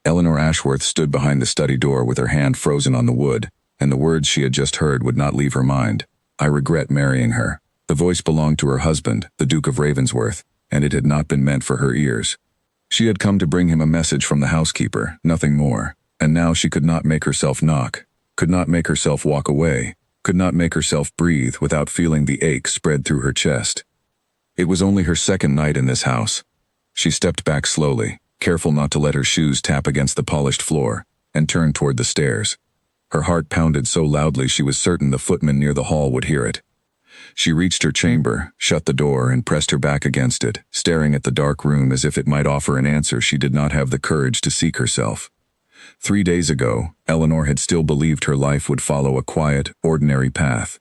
Eleanor Ashworth stood behind the study door with her hand frozen on the wood, and the words she had just heard would not leave her mind. I regret marrying her. The voice belonged to her husband, the Duke of Ravensworth, and it had not been meant for her ears. She had come to bring him a message from the housekeeper, nothing more, and now she could not make herself knock, could not make herself walk away, could not make herself breathe without feeling the ache spread through her chest. It was only her second night in this house. She stepped back slowly, careful not to let her shoes tap against the polished floor, and turned toward the stairs. Her heart pounded so loudly she was certain the footman near the hall would hear it. She reached her chamber, shut the door, and pressed her back against it, staring at the dark room as if it might offer an answer she did not have the courage to seek herself. 3 days ago, Eleanor had still believed her life would follow a quiet, ordinary path.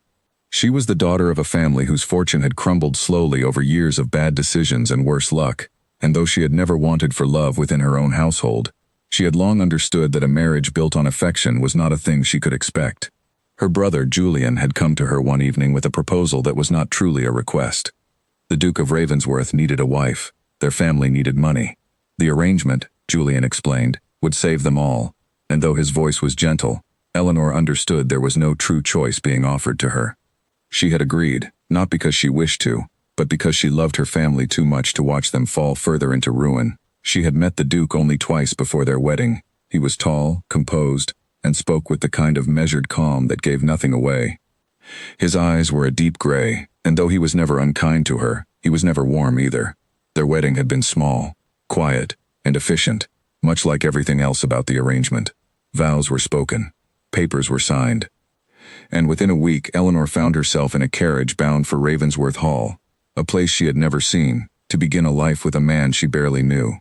She was the daughter of a family whose fortune had crumbled slowly over years of bad decisions and worse luck, and though she had never wanted for love within her own household, she had long understood that a marriage built on affection was not a thing she could expect. Her brother, Julian, had come to her one evening with a proposal that was not truly a request. The Duke of Ravensworth needed a wife. Their family needed money. The arrangement, Julian explained, would save them all, and though his voice was gentle, Eleanor understood there was no true choice being offered to her. She had agreed, not because she wished to, but because she loved her family too much to watch them fall further into ruin. She had met the Duke only twice before their wedding. He was tall, composed, and spoke with the kind of measured calm that gave nothing away. His eyes were a deep gray, and though he was never unkind to her, he was never warm either. Their wedding had been small, quiet, and efficient, much like everything else about the arrangement. Vows were spoken. Papers were signed. And within a week, Eleanor found herself in a carriage bound for Ravensworth Hall, a place she had never seen, to begin a life with a man she barely knew.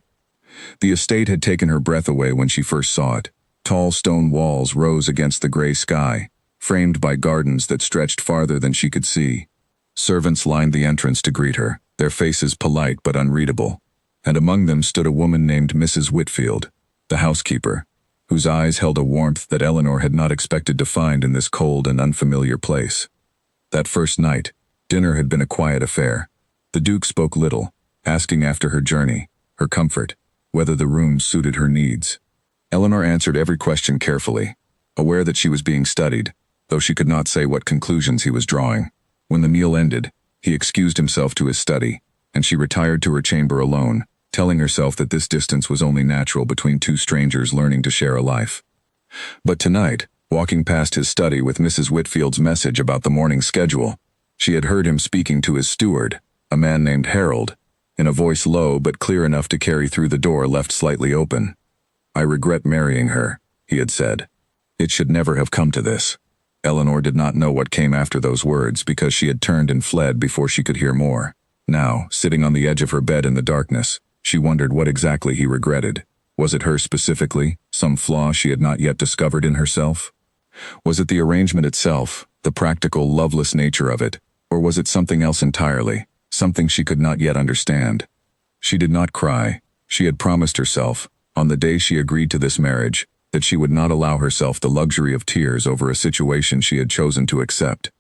The estate had taken her breath away when she first saw it. Tall stone walls rose against the gray sky, framed by gardens that stretched farther than she could see. Servants lined the entrance to greet her, their faces polite but unreadable, and among them stood a woman named Mrs. Whitfield, the housekeeper, whose eyes held a warmth that Eleanor had not expected to find in this cold and unfamiliar place. That first night, dinner had been a quiet affair. The Duke spoke little, asking after her journey, her comfort, whether the rooms suited her needs. Eleanor answered every question carefully, aware that she was being studied, though she could not say what conclusions he was drawing. When the meal ended, he excused himself to his study, and she retired to her chamber alone, telling herself that this distance was only natural between two strangers learning to share a life. But tonight, walking past his study with Mrs. Whitfield's message about the morning schedule, she had heard him speaking to his steward, a man named Harold, in a voice low but clear enough to carry through the door left slightly open. "I regret marrying her," he had said. It should never have come to this. Eleanor did not know what came after those words because she had turned and fled before she could hear more. Now, sitting on the edge of her bed in the darkness, she wondered what exactly he regretted. Was it her specifically, some flaw she had not yet discovered in herself? Was it the arrangement itself, the practical, loveless nature of it, or was it something else entirely, something she could not yet understand? She did not cry. She had promised herself, on the day she agreed to this marriage, that she would not allow herself the luxury of tears over a situation she had chosen to accept.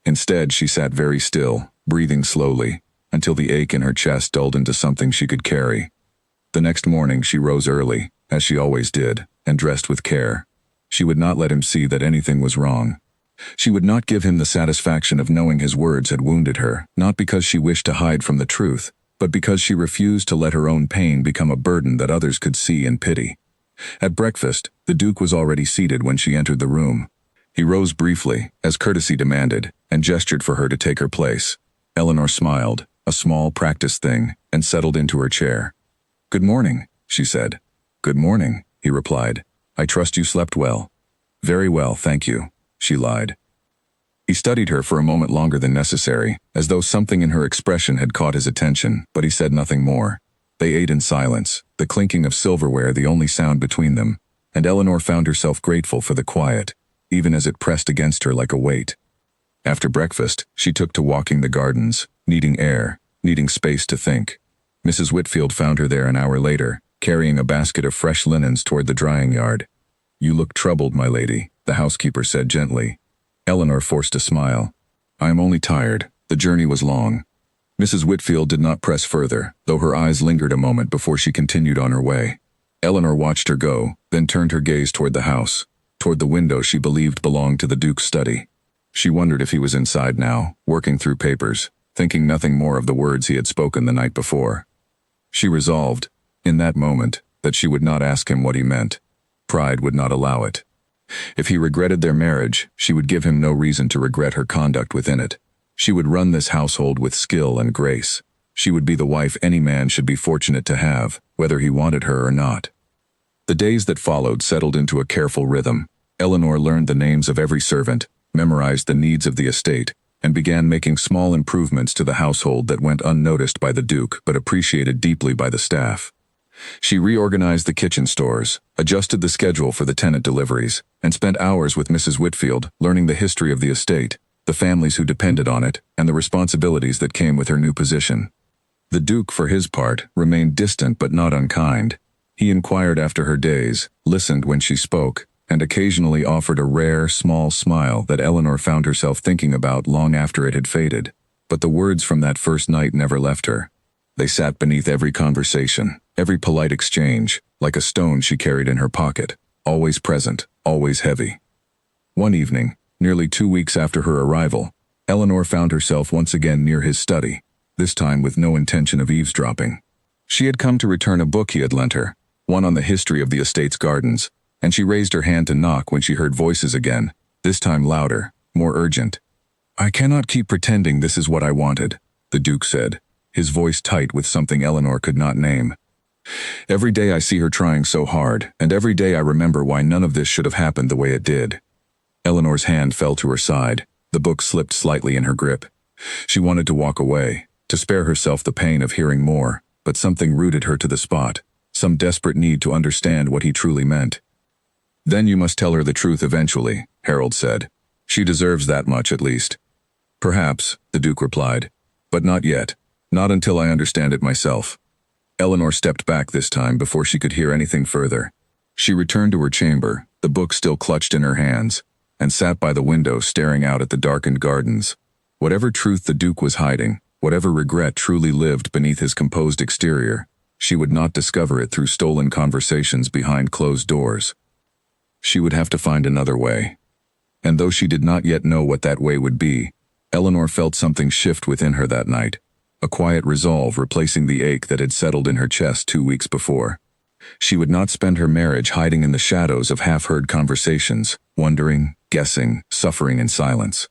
Instead, she sat very still, breathing slowly, until the ache in her chest dulled into something she could carry. The next morning she rose early, as she always did, and dressed with care. She would not let him see that anything was wrong. She would not give him the satisfaction of knowing his words had wounded her, not because she wished to hide from the truth, but because she refused to let her own pain become a burden that others could see and pity. At breakfast, the Duke was already seated when she entered the room. He rose briefly, as courtesy demanded, and gestured for her to take her place. Eleanor smiled, a small, practiced thing, and settled into her chair. "Good morning," she said. "Good morning," he replied. "I trust you slept well." "Very well, thank you," she lied. He studied her for a moment longer than necessary, as though something in her expression had caught his attention, but he said nothing more. They ate in silence, the clinking of silverware the only sound between them, and Eleanor found herself grateful for the quiet, even as it pressed against her like a weight. After breakfast, she took to walking the gardens, needing air, needing space to think. Mrs. Whitfield found her there an hour later, carrying a basket of fresh linens toward the drying yard. "You look troubled, my lady," the housekeeper said gently. Eleanor forced a smile. "I am only tired. The journey was long." Mrs. Whitfield did not press further, though her eyes lingered a moment before she continued on her way. Eleanor watched her go, then turned her gaze toward the house, toward the window she believed belonged to the Duke's study. She wondered if he was inside now, working through papers, thinking nothing more of the words he had spoken the night before. She resolved, in that moment, that she would not ask him what he meant. Pride would not allow it. If he regretted their marriage, she would give him no reason to regret her conduct within it. She would run this household with skill and grace. She would be the wife any man should be fortunate to have, whether he wanted her or not. The days that followed settled into a careful rhythm. Eleanor learned the names of every servant, memorized the needs of the estate, and began making small improvements to the household that went unnoticed by the Duke but appreciated deeply by the staff. She reorganized the kitchen stores, adjusted the schedule for the tenant deliveries, and spent hours with Mrs. Whitfield learning the history of the estate, the families who depended on it, and the responsibilities that came with her new position. The Duke, for his part, remained distant but not unkind. He inquired after her days, listened when she spoke, and occasionally offered a rare, small smile that Eleanor found herself thinking about long after it had faded. But the words from that first night never left her. They sat beneath every conversation, every polite exchange, like a stone she carried in her pocket, always present, always heavy. One evening, nearly 2 weeks after her arrival, Eleanor found herself once again near his study, this time with no intention of eavesdropping. She had come to return a book he had lent her, one on the history of the estate's gardens, and she raised her hand to knock when she heard voices again, this time louder, more urgent. "I cannot keep pretending this is what I wanted," the Duke said, his voice tight with something Eleanor could not name. "Every day I see her trying so hard, and every day I remember why none of this should have happened the way it did." Eleanor's hand fell to her side, the book slipped slightly in her grip. She wanted to walk away, to spare herself the pain of hearing more, but something rooted her to the spot, some desperate need to understand what he truly meant. "Then you must tell her the truth eventually," Harold said. "She deserves that much at least." "Perhaps," the Duke replied, "but not yet, not until I understand it myself." Eleanor stepped back this time before she could hear anything further. She returned to her chamber, the book still clutched in her hands, and sat by the window staring out at the darkened gardens. Whatever truth the Duke was hiding, whatever regret truly lived beneath his composed exterior, she would not discover it through stolen conversations behind closed doors. She would have to find another way. And though she did not yet know what that way would be, Eleanor felt something shift within her that night, a quiet resolve replacing the ache that had settled in her chest 2 weeks before. She would not spend her marriage hiding in the shadows of half-heard conversations, wondering, guessing, suffering in silence.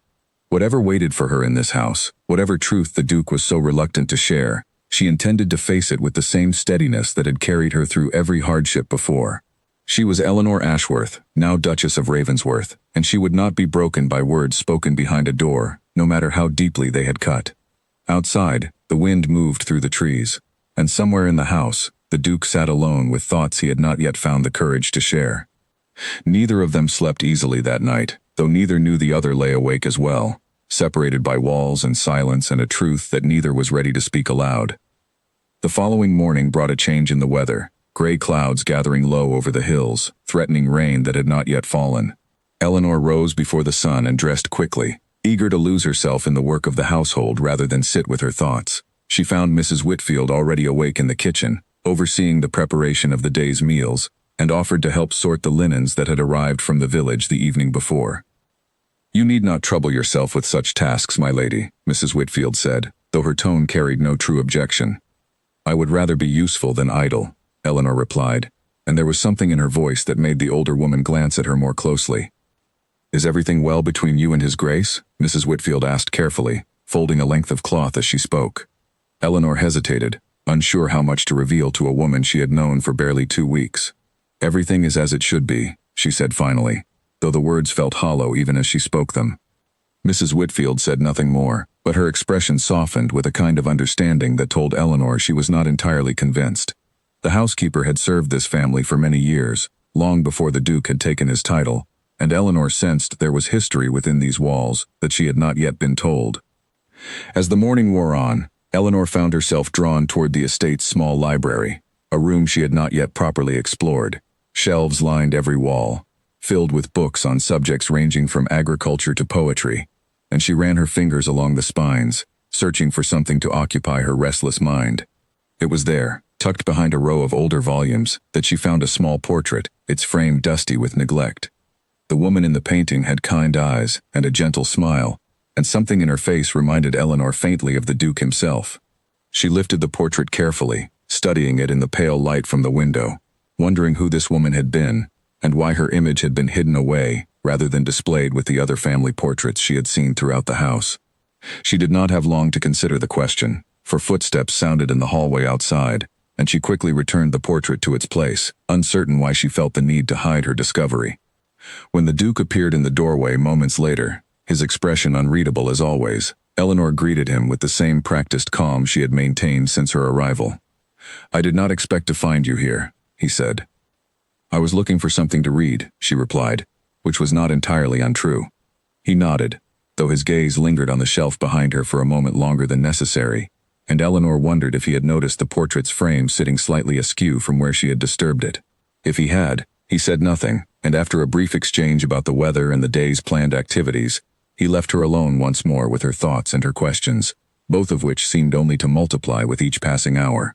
Whatever waited for her in this house, whatever truth the Duke was so reluctant to share, she intended to face it with the same steadiness that had carried her through every hardship before. She was Eleanor Ashworth, now Duchess of Ravensworth, and she would not be broken by words spoken behind a door, no matter how deeply they had cut. Outside, the wind moved through the trees, and somewhere in the house, the Duke sat alone with thoughts he had not yet found the courage to share. Neither of them slept easily that night, though neither knew the other lay awake as well, separated by walls and silence and a truth that neither was ready to speak aloud. The following morning brought a change in the weather, gray clouds gathering low over the hills, threatening rain that had not yet fallen. Eleanor rose before the sun and dressed quickly, eager to lose herself in the work of the household rather than sit with her thoughts. She found Mrs. Whitfield already awake in the kitchen, overseeing the preparation of the day's meals, and offered to help sort the linens that had arrived from the village the evening before. "You need not trouble yourself with such tasks, my lady," Mrs. Whitfield said, though her tone carried no true objection. "I would rather be useful than idle," Eleanor replied, and there was something in her voice that made the older woman glance at her more closely. "Is everything well between you and His Grace?" Mrs. Whitfield asked carefully, folding a length of cloth as she spoke. Eleanor hesitated, unsure how much to reveal to a woman she had known for barely 2 weeks. "Everything is as it should be," she said finally, though the words felt hollow even as she spoke them. Mrs. Whitfield said nothing more, but her expression softened with a kind of understanding that told Eleanor she was not entirely convinced. The housekeeper had served this family for many years, long before the Duke had taken his title, and Eleanor sensed there was history within these walls that she had not yet been told. As the morning wore on, Eleanor found herself drawn toward the estate's small library, a room she had not yet properly explored. Shelves lined every wall, filled with books on subjects ranging from agriculture to poetry, and she ran her fingers along the spines, searching for something to occupy her restless mind. It was there, tucked behind a row of older volumes, that she found a small portrait, its frame dusty with neglect. The woman in the painting had kind eyes and a gentle smile, and something in her face reminded Eleanor faintly of the Duke himself. She lifted the portrait carefully, studying it in the pale light from the window, wondering who this woman had been, and why her image had been hidden away rather than displayed with the other family portraits she had seen throughout the house. She did not have long to consider the question, for footsteps sounded in the hallway outside, and she quickly returned the portrait to its place, uncertain why she felt the need to hide her discovery. When the Duke appeared in the doorway moments later, his expression unreadable as always, Eleanor greeted him with the same practiced calm she had maintained since her arrival. "I did not expect to find you here," he said. "I was looking for something to read," she replied, which was not entirely untrue. He nodded, though his gaze lingered on the shelf behind her for a moment longer than necessary, and Eleanor wondered if he had noticed the portrait's frame sitting slightly askew from where she had disturbed it. If he had, he said nothing, and after a brief exchange about the weather and the day's planned activities, he left her alone once more with her thoughts and her questions, both of which seemed only to multiply with each passing hour.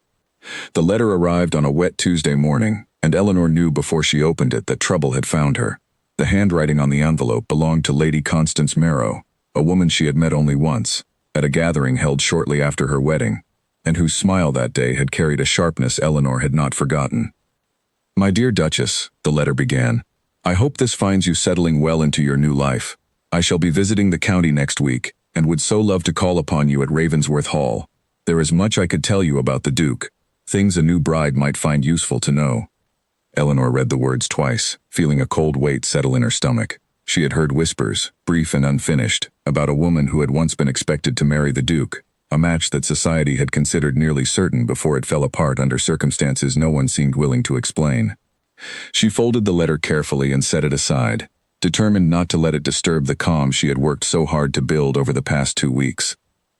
The letter arrived on a wet Tuesday morning, and Eleanor knew before she opened it that trouble had found her. The handwriting on the envelope belonged to Lady Constance Marrow, a woman she had met only once, at a gathering held shortly after her wedding, and whose smile that day had carried a sharpness Eleanor had not forgotten. "My dear Duchess," the letter began, "I hope this finds you settling well into your new life. I shall be visiting the county next week, and would so love to call upon you at Ravensworth Hall. There is much I could tell you about the Duke, things a new bride might find useful to know." Eleanor read the words twice, feeling a cold weight settle in her stomach. She had heard whispers, brief and unfinished, about a woman who had once been expected to marry the Duke, a match that society had considered nearly certain before it fell apart under circumstances no one seemed willing to explain. She folded the letter carefully and set it aside, determined not to let it disturb the calm she had worked so hard to build over the past 2 weeks.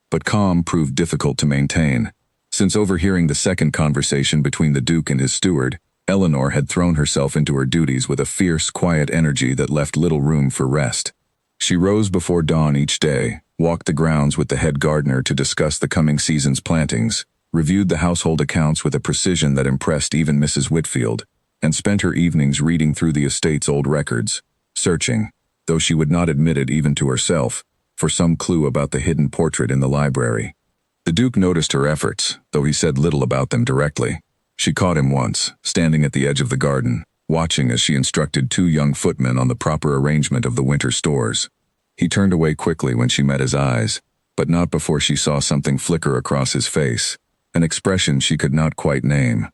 But calm proved difficult to maintain. Since overhearing the second conversation between the Duke and his steward, Eleanor had thrown herself into her duties with a fierce, quiet energy that left little room for rest. She rose before dawn each day, walked the grounds with the head gardener to discuss the coming season's plantings, reviewed the household accounts with a precision that impressed even Mrs. Whitfield, and spent her evenings reading through the estate's old records, searching, though she would not admit it even to herself, for some clue about the hidden portrait in the library. The Duke noticed her efforts, though he said little about them directly. She caught him once, standing at the edge of the garden, watching as she instructed 2 young footmen on the proper arrangement of the winter stores. He turned away quickly when she met his eyes, but not before she saw something flicker across his face, an expression she could not quite name.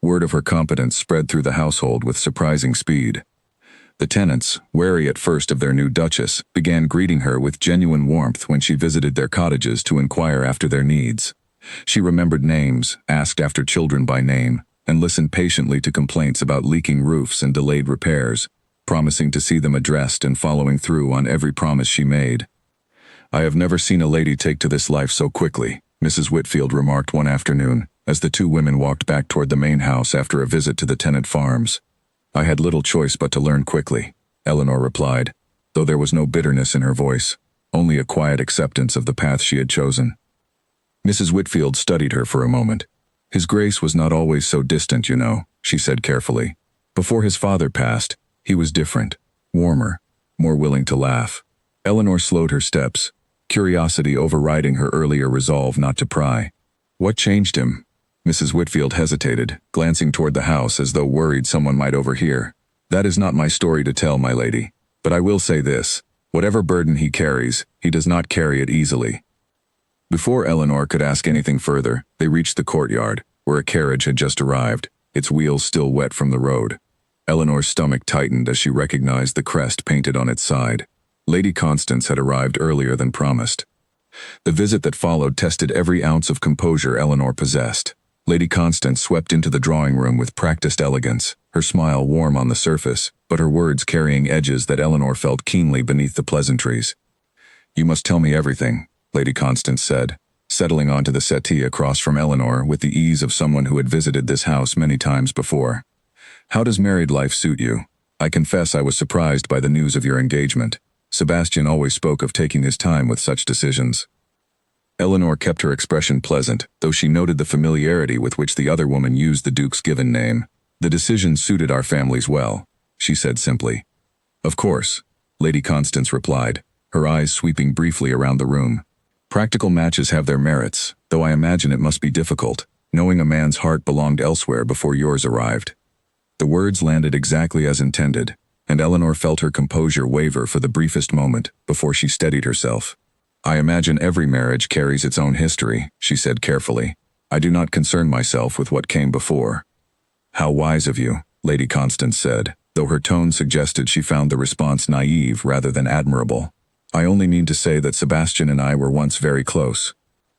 Word of her competence spread through the household with surprising speed. The tenants, wary at first of their new duchess, began greeting her with genuine warmth when she visited their cottages to inquire after their needs. She remembered names, asked after children by name, and listened patiently to complaints about leaking roofs and delayed repairs, promising to see them addressed and following through on every promise she made. "I have never seen a lady take to this life so quickly," Mrs. Whitfield remarked one afternoon, as the 2 women walked back toward the main house after a visit to the tenant farms. "I had little choice but to learn quickly," Eleanor replied, though there was no bitterness in her voice, only a quiet acceptance of the path she had chosen. Mrs. Whitfield studied her for a moment. "His Grace was not always so distant, you know," she said carefully. "Before his father passed, he was different, warmer, more willing to laugh." Eleanor slowed her steps, curiosity overriding her earlier resolve not to pry. "What changed him?" Mrs. Whitfield hesitated, glancing toward the house as though worried someone might overhear. "That is not my story to tell, my lady. But I will say this. Whatever burden he carries, he does not carry it easily." Before Eleanor could ask anything further, they reached the courtyard, where a carriage had just arrived, its wheels still wet from the road. Eleanor's stomach tightened as she recognized the crest painted on its side. Lady Constance had arrived earlier than promised. The visit that followed tested every ounce of composure Eleanor possessed. Lady Constance swept into the drawing room with practiced elegance, her smile warm on the surface, but her words carrying edges that Eleanor felt keenly beneath the pleasantries. "You must tell me everything," Lady Constance said, settling onto the settee across from Eleanor with the ease of someone who had visited this house many times before. "How does married life suit you? I confess I was surprised by the news of your engagement. Sebastian always spoke of taking his time with such decisions." Eleanor kept her expression pleasant, though she noted the familiarity with which the other woman used the Duke's given name. "The decision suited our families well," she said simply. "Of course," Lady Constance replied, her eyes sweeping briefly around the room. "Practical matches have their merits, though I imagine it must be difficult, knowing a man's heart belonged elsewhere before yours arrived." The words landed exactly as intended, and Eleanor felt her composure waver for the briefest moment before she steadied herself. "I imagine every marriage carries its own history," she said carefully. "I do not concern myself with what came before." "How wise of you," Lady Constance said, though her tone suggested she found the response naive rather than admirable. "I only mean to say that Sebastian and I were once very close.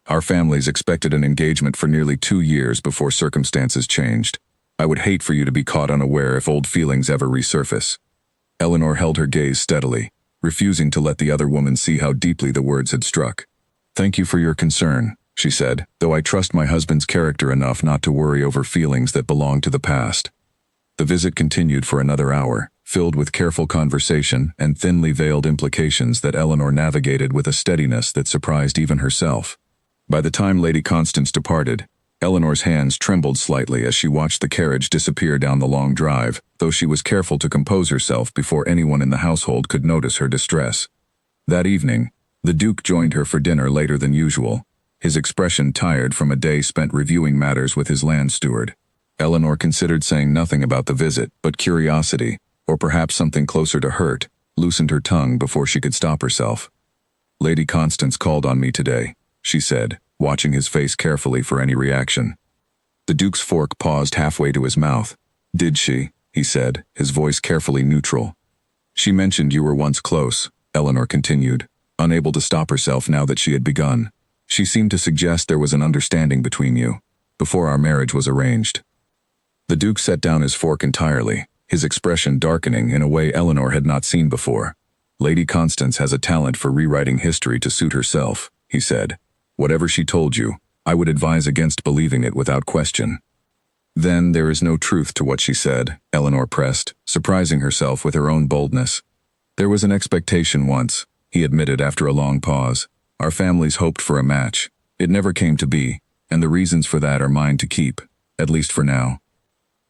Our families expected an engagement for nearly 2 years before circumstances changed. I would hate for you to be caught unaware if old feelings ever resurface." Eleanor held her gaze steadily, refusing to let the other woman see how deeply the words had struck. "Thank you for your concern," she said, "though I trust my husband's character enough not to worry over feelings that belong to the past." The visit continued for another hour, filled with careful conversation and thinly veiled implications that Eleanor navigated with a steadiness that surprised even herself. By the time Lady Constance departed, Eleanor's hands trembled slightly as she watched the carriage disappear down the long drive, though she was careful to compose herself before anyone in the household could notice her distress. That evening, the Duke joined her for dinner later than usual, his expression tired from a day spent reviewing matters with his land steward. Eleanor considered saying nothing about the visit, but curiosity, or perhaps something closer to hurt, loosened her tongue before she could stop herself. "Lady Constance called on me today," she said, watching his face carefully for any reaction. The Duke's fork paused halfway to his mouth. "Did she?" he said, his voice carefully neutral. "She mentioned you were once close," Eleanor continued, unable to stop herself now that she had begun. "She seemed to suggest there was an understanding between you, before our marriage was arranged." The Duke set down his fork entirely, his expression darkening in a way Eleanor had not seen before. "Lady Constance has a talent for rewriting history to suit herself," he said. "Whatever she told you, I would advise against believing it without question." "Then there is no truth to what she said," Eleanor pressed, surprising herself with her own boldness. "There was an expectation once," he admitted after a long pause. "Our families hoped for a match. It never came to be, and the reasons for that are mine to keep, at least for now."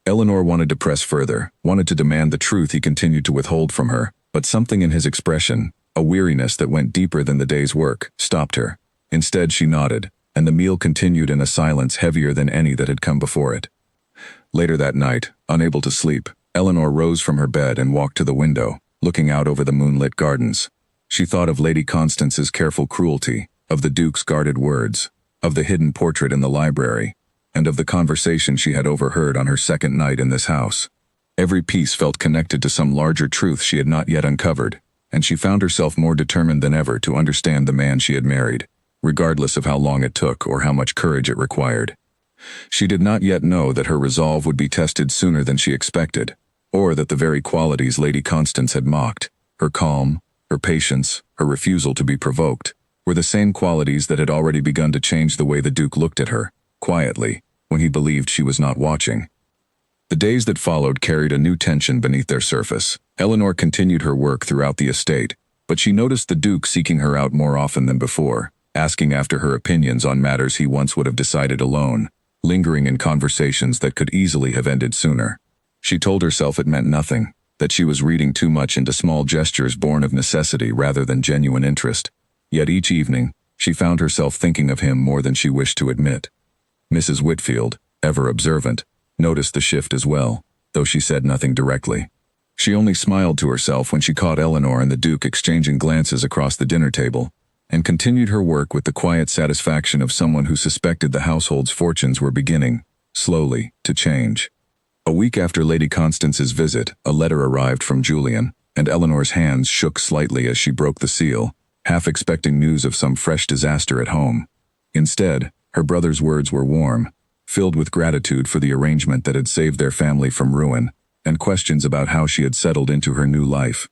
Eleanor wanted to press further, wanted to demand the truth he continued to withhold from her, but something in his expression, a weariness that went deeper than the day's work, stopped her. Instead she nodded, and the meal continued in a silence heavier than any that had come before it. Later that night, unable to sleep, Eleanor rose from her bed and walked to the window, looking out over the moonlit gardens. She thought of Lady Constance's careful cruelty, of the Duke's guarded words, of the hidden portrait in the library, and of the conversation she had overheard on her second night in this house. Every piece felt connected to some larger truth she had not yet uncovered, and she found herself more determined than ever to understand the man she had married, regardless of how long it took or how much courage it required. She did not yet know that her resolve would be tested sooner than she expected, or that the very qualities Lady Constance had mocked, her calm, her patience, her refusal to be provoked, were the same qualities that had already begun to change the way the Duke looked at her, quietly, when he believed she was not watching. The days that followed carried a new tension beneath their surface. Eleanor continued her work throughout the estate, but she noticed the Duke seeking her out more often than before, asking after her opinions on matters he once would have decided alone, lingering in conversations that could easily have ended sooner. She told herself it meant nothing, that she was reading too much into small gestures born of necessity rather than genuine interest. Yet each evening, she found herself thinking of him more than she wished to admit. Mrs. Whitfield, ever observant, noticed the shift as well, though she said nothing directly. She only smiled to herself when she caught Eleanor and the Duke exchanging glances across the dinner table, and continued her work with the quiet satisfaction of someone who suspected the household's fortunes were beginning, slowly, to change. A week after Lady Constance's visit, a letter arrived from Julian, and Eleanor's hands shook slightly as she broke the seal, half expecting news of some fresh disaster at home. Instead, her brother's words were warm, filled with gratitude for the arrangement that had saved their family from ruin, and questions about how she had settled into her new life.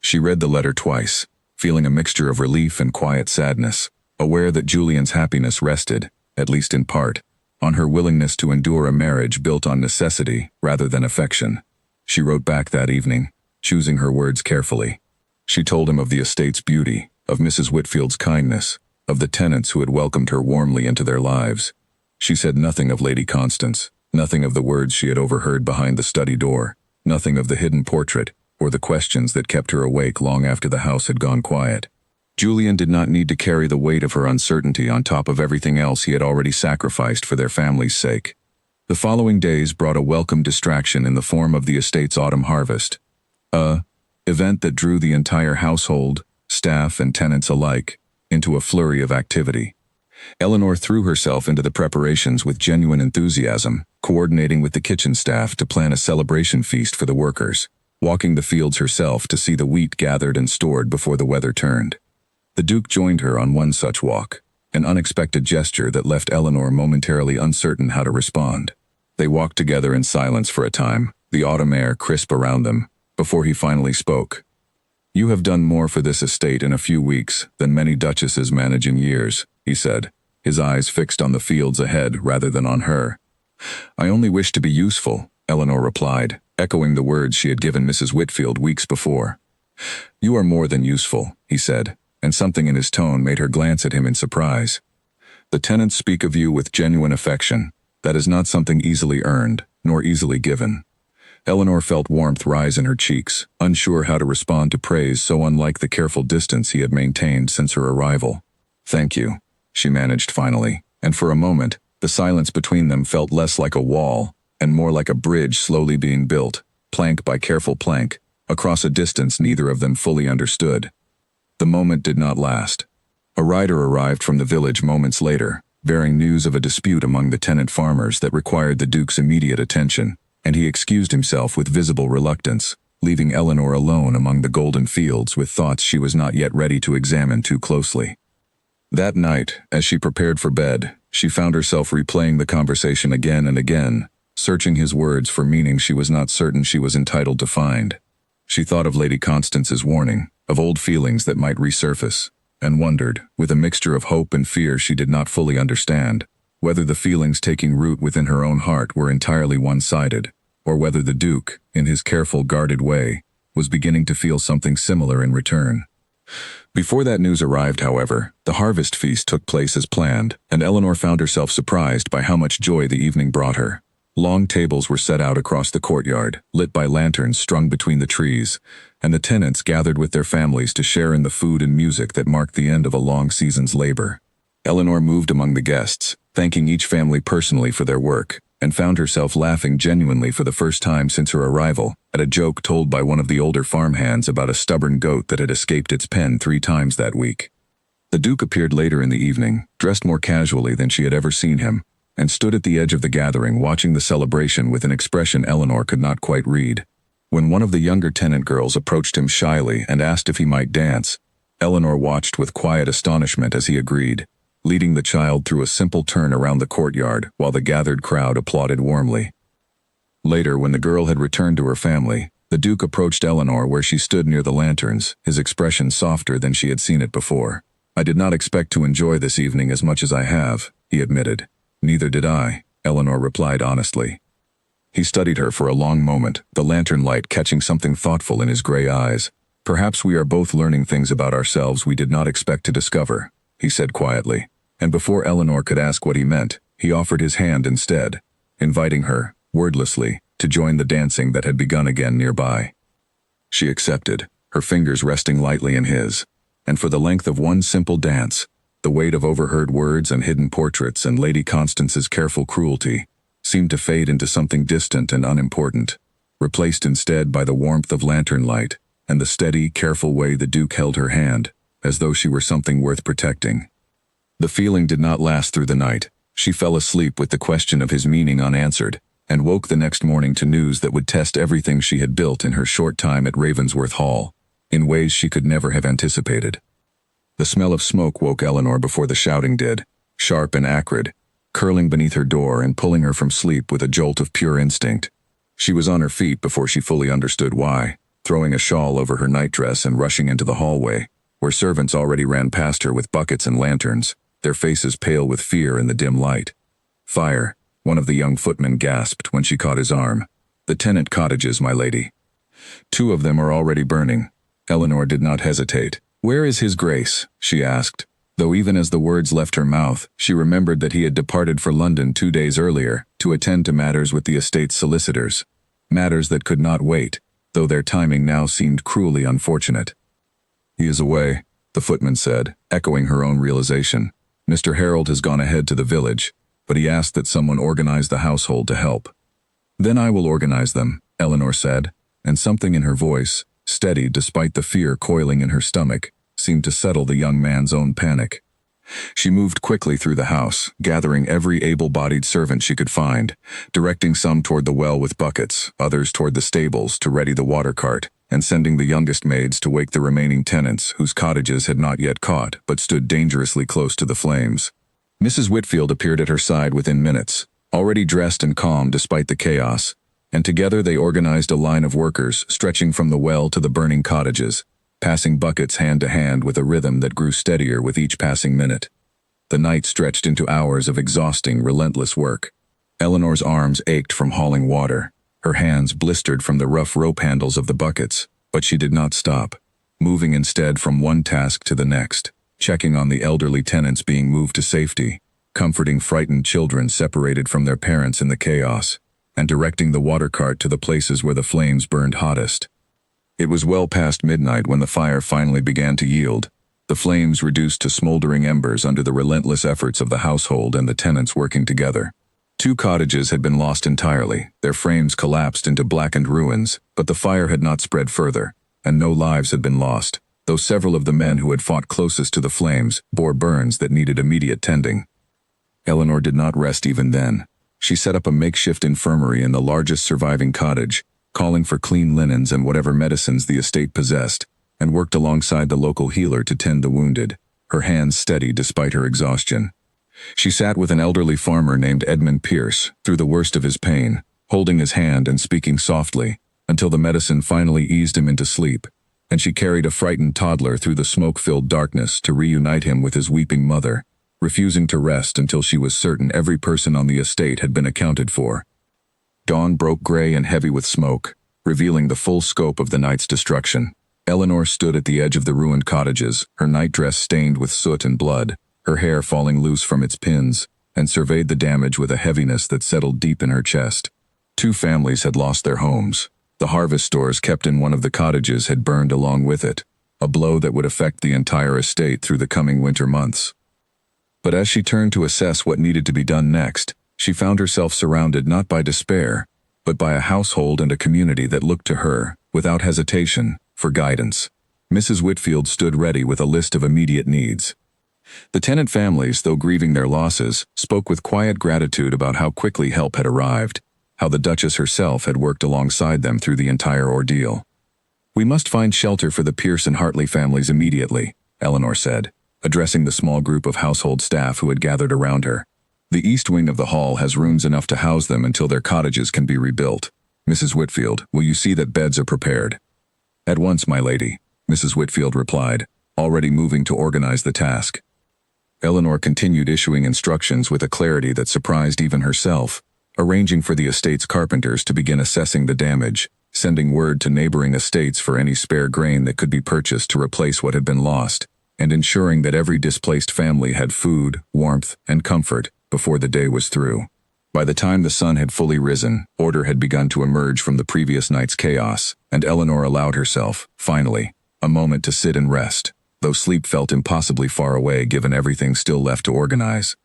She read the letter twice, feeling a mixture of relief and quiet sadness, aware that Julian's happiness rested, at least in part, on her willingness to endure a marriage built on necessity rather than affection. She wrote back that evening, choosing her words carefully. She told him of the estate's beauty, of Mrs. Whitfield's kindness, of the tenants who had welcomed her warmly into their lives. She said nothing of Lady Constance, nothing of the words she had overheard behind the study door, nothing of the hidden portrait, or the questions that kept her awake long after the house had gone quiet. Julian did not need to carry the weight of her uncertainty on top of everything else he had already sacrificed for their family's sake. The following days brought a welcome distraction in the form of the estate's autumn harvest. A event that drew the entire household, staff and tenants alike, into a flurry of activity. Eleanor threw herself into the preparations with genuine enthusiasm, coordinating with the kitchen staff to plan a celebration feast for the workers, walking the fields herself to see the wheat gathered and stored before the weather turned. The Duke joined her on one such walk, an unexpected gesture that left Eleanor momentarily uncertain how to respond. They walked together in silence for a time, the autumn air crisp around them, before he finally spoke. "You have done more for this estate in a few weeks than many duchesses manage in years," he said, his eyes fixed on the fields ahead rather than on her. "I only wish to be useful," Eleanor replied, echoing the words she had given Mrs. Whitfield weeks before. "You are more than useful," he said, and something in his tone made her glance at him in surprise. "The tenants speak of you with genuine affection. That is not something easily earned, nor easily given." Eleanor felt warmth rise in her cheeks, unsure how to respond to praise so unlike the careful distance he had maintained since her arrival. "Thank you," she managed finally, and for a moment, the silence between them felt less like a wall, and more like a bridge slowly being built, plank by careful plank, across a distance neither of them fully understood. The moment did not last. A rider arrived from the village moments later, bearing news of a dispute among the tenant farmers that required the Duke's immediate attention, and he excused himself with visible reluctance, leaving Eleanor alone among the golden fields with thoughts she was not yet ready to examine too closely. That night, as she prepared for bed, she found herself replaying the conversation again and again, searching his words for meaning she was not certain she was entitled to find. She thought of Lady Constance's warning, of old feelings that might resurface, and wondered, with a mixture of hope and fear she did not fully understand, whether the feelings taking root within her own heart were entirely one-sided, or whether the Duke, in his careful, guarded way, was beginning to feel something similar in return. Before that news arrived, however, the harvest feast took place as planned, and Eleanor found herself surprised by how much joy the evening brought her. Long tables were set out across the courtyard, lit by lanterns strung between the trees, and the tenants gathered with their families to share in the food and music that marked the end of a long season's labor. Eleanor moved among the guests, thanking each family personally for their work, and found herself laughing genuinely for the first time since her arrival at a joke told by one of the older farmhands about a stubborn goat that had escaped its pen 3 times that week. The Duke appeared later in the evening, dressed more casually than she had ever seen him, and stood at the edge of the gathering watching the celebration with an expression Eleanor could not quite read. When one of the younger tenant girls approached him shyly and asked if he might dance, Eleanor watched with quiet astonishment as he agreed, leading the child through a simple turn around the courtyard while the gathered crowd applauded warmly. Later, when the girl had returned to her family, the Duke approached Eleanor where she stood near the lanterns, his expression softer than she had seen it before. "I did not expect to enjoy this evening as much as I have," he admitted. "Neither did I," Eleanor replied honestly. He studied her for a long moment, the lantern light catching something thoughtful in his gray eyes. "Perhaps we are both learning things about ourselves we did not expect to discover," he said quietly, and before Eleanor could ask what he meant, he offered his hand instead, inviting her, wordlessly, to join the dancing that had begun again nearby. She accepted, her fingers resting lightly in his, and for the length of one simple dance, the weight of overheard words and hidden portraits and Lady Constance's careful cruelty seemed to fade into something distant and unimportant, replaced instead by the warmth of lantern light and the steady, careful way the Duke held her hand, as though she were something worth protecting. The feeling did not last through the night. She fell asleep with the question of his meaning unanswered, and woke the next morning to news that would test everything she had built in her short time at Ravensworth Hall, in ways she could never have anticipated. The smell of smoke woke Eleanor before the shouting did, sharp and acrid, curling beneath her door and pulling her from sleep with a jolt of pure instinct. She was on her feet before she fully understood why, throwing a shawl over her nightdress and rushing into the hallway, where servants already ran past her with buckets and lanterns, their faces pale with fear in the dim light. "Fire," one of the young footmen gasped when she caught his arm. "The tenant cottages, my lady. 2 of them are already burning." Eleanor did not hesitate. "Where is his grace?" she asked, though even as the words left her mouth, she remembered that he had departed for London 2 days earlier to attend to matters with the estate's solicitors. Matters that could not wait, though their timing now seemed cruelly unfortunate. "He is away," the footman said, echoing her own realization. "Mr. Harold has gone ahead to the village, but he asked that someone organize the household to help." "Then I will organize them," Eleanor said, and something in her voice, steady despite the fear coiling in her stomach, seemed to settle the young man's own panic. She moved quickly through the house, gathering every able-bodied servant she could find, directing some toward the well with buckets, others toward the stables to ready the water cart, and sending the youngest maids to wake the remaining tenants whose cottages had not yet caught but stood dangerously close to the flames. Mrs. Whitfield appeared at her side within minutes, already dressed and calm despite the chaos, and together they organized a line of workers stretching from the well to the burning cottages, passing buckets hand to hand with a rhythm that grew steadier with each passing minute. The night stretched into hours of exhausting, relentless work. Eleanor's arms ached from hauling water, her hands blistered from the rough rope handles of the buckets, but she did not stop, moving instead from one task to the next, checking on the elderly tenants being moved to safety, comforting frightened children separated from their parents in the chaos, and directing the water cart to the places where the flames burned hottest. It was well past midnight when the fire finally began to yield, the flames reduced to smoldering embers under the relentless efforts of the household and the tenants working together. 2 cottages had been lost entirely, their frames collapsed into blackened ruins, but the fire had not spread further, and no lives had been lost, though several of the men who had fought closest to the flames bore burns that needed immediate tending. Eleanor did not rest even then. She set up a makeshift infirmary in the largest surviving cottage, calling for clean linens and whatever medicines the estate possessed, and worked alongside the local healer to tend the wounded, her hands steady despite her exhaustion. She sat with an elderly farmer named Edmund Pierce through the worst of his pain, holding his hand and speaking softly, until the medicine finally eased him into sleep, and she carried a frightened toddler through the smoke-filled darkness to reunite him with his weeping mother, refusing to rest until she was certain every person on the estate had been accounted for. Dawn broke gray and heavy with smoke, revealing the full scope of the night's destruction. Eleanor stood at the edge of the ruined cottages, her nightdress stained with soot and blood, her hair falling loose from its pins, and surveyed the damage with a heaviness that settled deep in her chest. 2 families had lost their homes. The harvest stores kept in one of the cottages had burned along with it, a blow that would affect the entire estate through the coming winter months. But as she turned to assess what needed to be done next, she found herself surrounded not by despair, but by a household and a community that looked to her, without hesitation, for guidance. Mrs. Whitfield stood ready with a list of immediate needs. The tenant families, though grieving their losses, spoke with quiet gratitude about how quickly help had arrived, how the Duchess herself had worked alongside them through the entire ordeal. "We must find shelter for the Pierce and Hartley families immediately," Eleanor said, addressing the small group of household staff who had gathered around her. "The east wing of the hall has rooms enough to house them until their cottages can be rebuilt. Mrs. Whitfield, will you see that beds are prepared?" "At once, my lady," Mrs. Whitfield replied, already moving to organize the task. Eleanor continued issuing instructions with a clarity that surprised even herself, arranging for the estate's carpenters to begin assessing the damage, sending word to neighboring estates for any spare grain that could be purchased to replace what had been lost, and ensuring that every displaced family had food, warmth, and comfort before the day was through. By the time the sun had fully risen, order had begun to emerge from the previous night's chaos, and Eleanor allowed herself, finally, a moment to sit and rest, though sleep felt impossibly far away given everything still left to organize.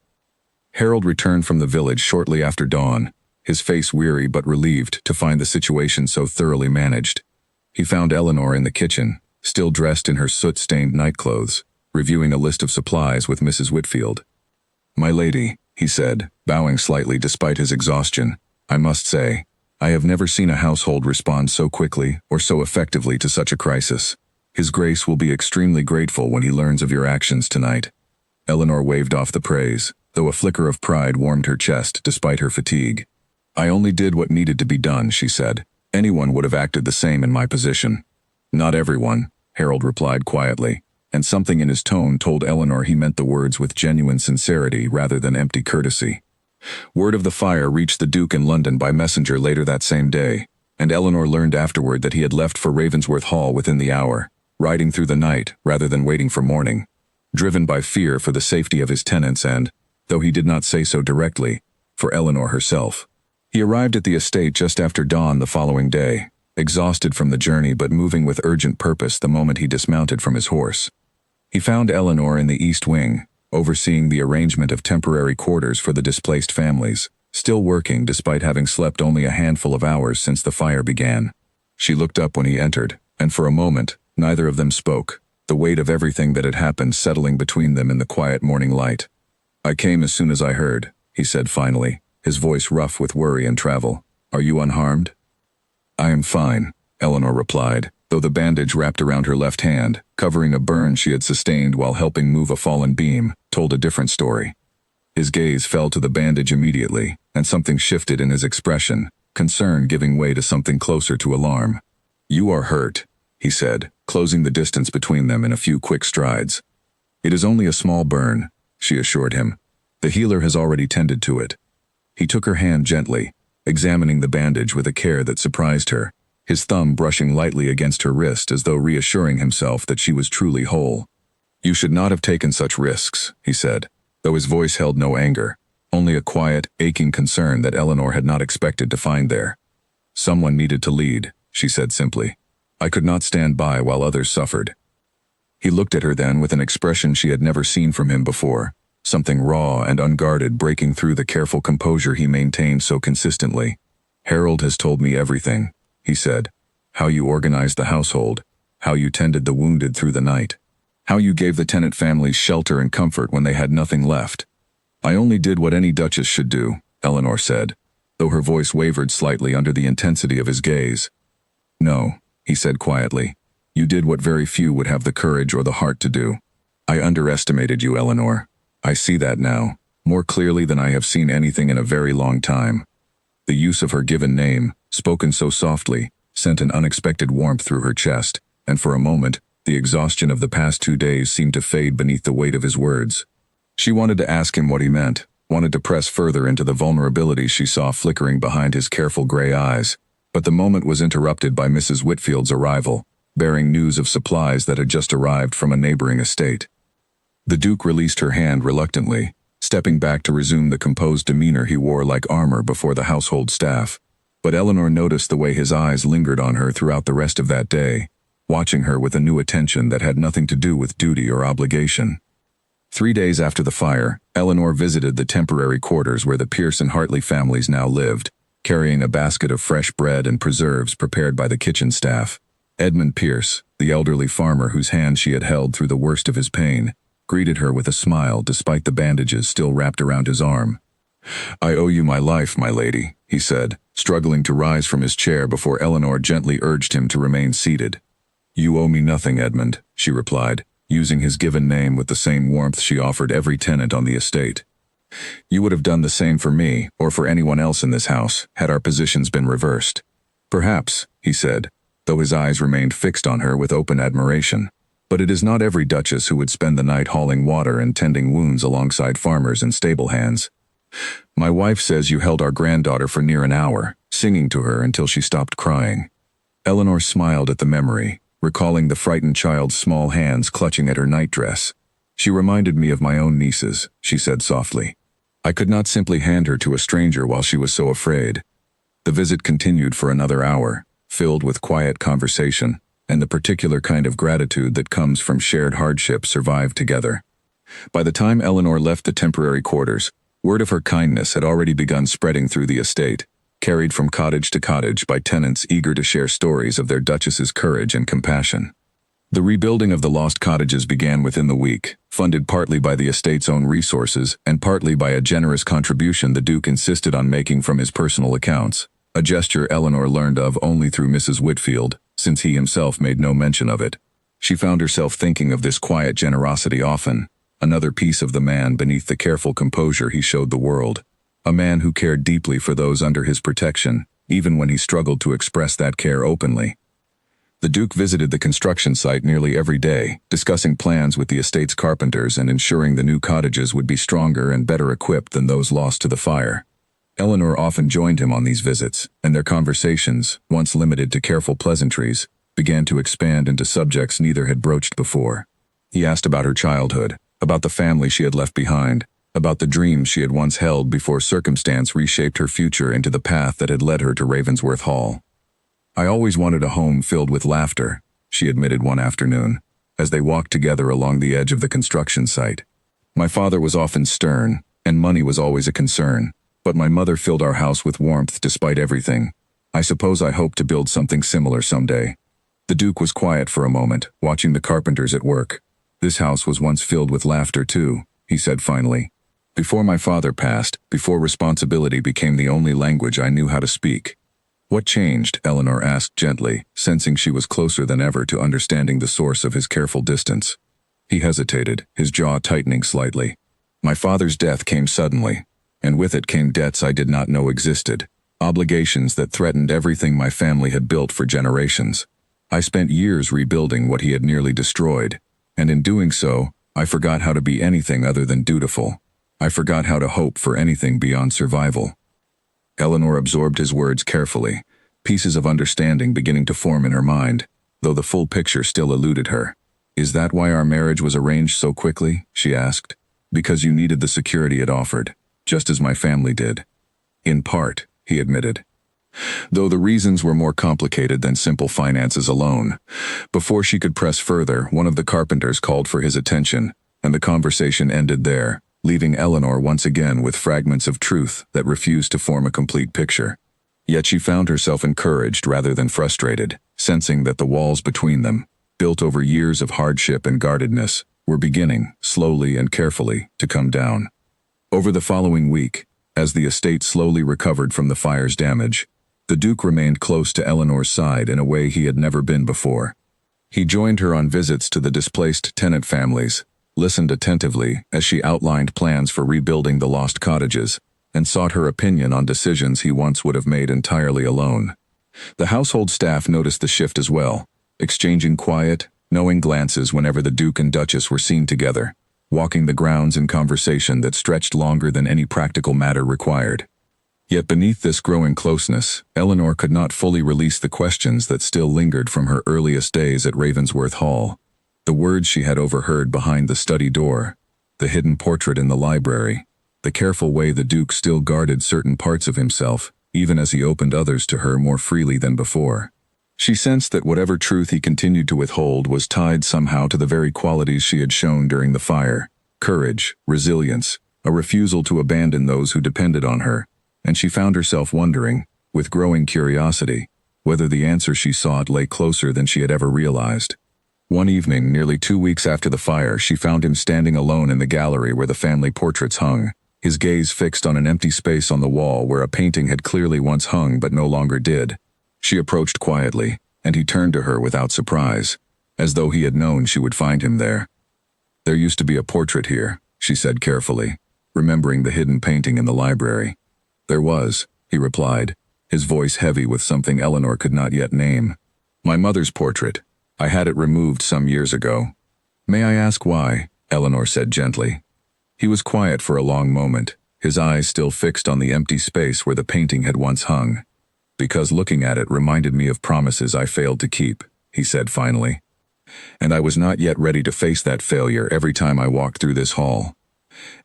Harold returned from the village shortly after dawn, his face weary but relieved to find the situation so thoroughly managed. He found Eleanor in the kitchen, still dressed in her soot-stained nightclothes, reviewing a list of supplies with Mrs. Whitfield. "My lady," he said, bowing slightly despite his exhaustion, "I must say, I have never seen a household respond so quickly or so effectively to such a crisis. His Grace will be extremely grateful when he learns of your actions tonight." Eleanor waved off the praise, though a flicker of pride warmed her chest despite her fatigue. "I only did what needed to be done," she said. "Anyone would have acted the same in my position." "Not everyone," Harold replied quietly, and something in his tone told Eleanor he meant the words with genuine sincerity rather than empty courtesy. Word of the fire reached the Duke in London by messenger later that same day, and Eleanor learned afterward that he had left for Ravensworth Hall within the hour, riding through the night rather than waiting for morning. driven by fear for the safety of his tenants and, though he did not say so directly, for Eleanor herself. He arrived at the estate just after dawn the following day, exhausted from the journey but moving with urgent purpose the moment he dismounted from his horse. He found Eleanor in the east wing, overseeing the arrangement of temporary quarters for the displaced families, still working despite having slept only a handful of hours since the fire began. She looked up when he entered, and for a moment, neither of them spoke, the weight of everything that had happened settling between them in the quiet morning light. "I came as soon as I heard," he said finally, his voice rough with worry and travel. "Are you unharmed?" "I am fine," Eleanor replied, though the bandage wrapped around her left hand, covering a burn she had sustained while helping move a fallen beam, told a different story. His gaze fell to the bandage immediately, and something shifted in his expression, concern giving way to something closer to alarm. "You are hurt," he said, closing the distance between them in a few quick strides. "It is only a small burn," she assured him. "The healer has already tended to it." He took her hand gently, examining the bandage with a care that surprised her, his thumb brushing lightly against her wrist as though reassuring himself that she was truly whole. "You should not have taken such risks," he said, though his voice held no anger, only a quiet, aching concern that Eleanor had not expected to find there. "Someone needed to lead," she said simply. "I could not stand by while others suffered." He looked at her then with an expression she had never seen from him before, something raw and unguarded breaking through the careful composure he maintained so consistently. "Harold has told me everything," he said. "How you organized the household, how you tended the wounded through the night, how you gave the tenant families shelter and comfort when they had nothing left." "I only did what any duchess should do," Eleanor said, though her voice wavered slightly under the intensity of his gaze. "No," he said quietly. "You did what very few would have the courage or the heart to do. I underestimated you, Eleanor. I see that now, more clearly than I have seen anything in a very long time." The use of her given name, spoken so softly, sent an unexpected warmth through her chest, and for a moment, the exhaustion of the past 2 days seemed to fade beneath the weight of his words. She wanted to ask him what he meant, wanted to press further into the vulnerability she saw flickering behind his careful gray eyes, but the moment was interrupted by Mrs. Whitfield's arrival, bearing news of supplies that had just arrived from a neighboring estate. The Duke released her hand reluctantly, stepping back to resume the composed demeanor he wore like armor before the household staff, but Eleanor noticed the way his eyes lingered on her throughout the rest of that day, watching her with a new attention that had nothing to do with duty or obligation. 3 days after the fire, Eleanor visited the temporary quarters where the Pierce and Hartley families now lived, carrying a basket of fresh bread and preserves prepared by the kitchen staff. Edmund Pierce, the elderly farmer whose hand she had held through the worst of his pain, greeted her with a smile despite the bandages still wrapped around his arm. "I owe you my life, my lady," he said, struggling to rise from his chair before Eleanor gently urged him to remain seated. "You owe me nothing, Edmund," she replied, using his given name with the same warmth she offered every tenant on the estate. "You would have done the same for me, or for anyone else in this house, had our positions been reversed." "Perhaps," he said, though his eyes remained fixed on her with open admiration. "But it is not every duchess who would spend the night hauling water and tending wounds alongside farmers and stable hands. My wife says you held our granddaughter for near an hour, singing to her until she stopped crying." Eleanor smiled at the memory, recalling the frightened child's small hands clutching at her nightdress. "She reminded me of my own nieces," she said softly. "I could not simply hand her to a stranger while she was so afraid." The visit continued for another hour, filled with quiet conversation, and the particular kind of gratitude that comes from shared hardship survived together. By the time Eleanor left the temporary quarters, word of her kindness had already begun spreading through the estate, carried from cottage to cottage by tenants eager to share stories of their duchess's courage and compassion. The rebuilding of the lost cottages began within the week, funded partly by the estate's own resources and partly by a generous contribution the Duke insisted on making from his personal accounts, a gesture Eleanor learned of only through Mrs. Whitfield, since he himself made no mention of it. She found herself thinking of this quiet generosity often, another piece of the man beneath the careful composure he showed the world, a man who cared deeply for those under his protection, even when he struggled to express that care openly. The Duke visited the construction site nearly every day, discussing plans with the estate's carpenters and ensuring the new cottages would be stronger and better equipped than those lost to the fire. Eleanor often joined him on these visits, and their conversations, once limited to careful pleasantries, began to expand into subjects neither had broached before. He asked about her childhood, about the family she had left behind, about the dreams she had once held before circumstance reshaped her future into the path that had led her to Ravensworth Hall. "I always wanted a home filled with laughter," she admitted one afternoon, as they walked together along the edge of the construction site. "My father was often stern, and money was always a concern, but my mother filled our house with warmth despite everything. I suppose I hope to build something similar someday." The Duke was quiet for a moment, watching the carpenters at work. "This house was once filled with laughter too," he said finally. "Before my father passed, before responsibility became the only language I knew how to speak." "What changed?" Eleanor asked gently, sensing she was closer than ever to understanding the source of his careful distance. He hesitated, his jaw tightening slightly. "My father's death came suddenly, and with it came debts I did not know existed, obligations that threatened everything my family had built for generations. I spent years rebuilding what he had nearly destroyed, and in doing so, I forgot how to be anything other than dutiful. I forgot how to hope for anything beyond survival." Eleanor absorbed his words carefully, pieces of understanding beginning to form in her mind, though the full picture still eluded her. "Is that why our marriage was arranged so quickly?" she asked. "Because you needed the security it offered, just as my family did." "In part," he admitted, though the reasons were more complicated than simple finances alone. Before she could press further, one of the carpenters called for his attention, and the conversation ended there, leaving Eleanor once again with fragments of truth that refused to form a complete picture. Yet she found herself encouraged rather than frustrated, sensing that the walls between them, built over years of hardship and guardedness, were beginning, slowly and carefully, to come down. Over the following week, as the estate slowly recovered from the fire's damage, the Duke remained close to Eleanor's side in a way he had never been before. He joined her on visits to the displaced tenant families, listened attentively as she outlined plans for rebuilding the lost cottages, and sought her opinion on decisions he once would have made entirely alone. The household staff noticed the shift as well, exchanging quiet, knowing glances whenever the Duke and Duchess were seen together, walking the grounds in conversation that stretched longer than any practical matter required. Yet beneath this growing closeness, Eleanor could not fully release the questions that still lingered from her earliest days at Ravensworth Hall. The words she had overheard behind the study door, the hidden portrait in the library, the careful way the Duke still guarded certain parts of himself, even as he opened others to her more freely than before. She sensed that whatever truth he continued to withhold was tied somehow to the very qualities she had shown during the fire: courage, resilience, a refusal to abandon those who depended on her, and she found herself wondering, with growing curiosity, whether the answer she sought lay closer than she had ever realized. One evening, nearly 2 weeks after the fire, she found him standing alone in the gallery where the family portraits hung, his gaze fixed on an empty space on the wall where a painting had clearly once hung but no longer did. She approached quietly, and he turned to her without surprise, as though he had known she would find him there. "There used to be a portrait here," she said carefully, remembering the hidden painting in the library. "There was," he replied, his voice heavy with something Eleanor could not yet name. "My mother's portrait. I had it removed some years ago." "May I ask why?" Eleanor said gently. He was quiet for a long moment, his eyes still fixed on the empty space where the painting had once hung. "Because looking at it reminded me of promises I failed to keep," he said finally. "And I was not yet ready to face that failure every time I walked through this hall."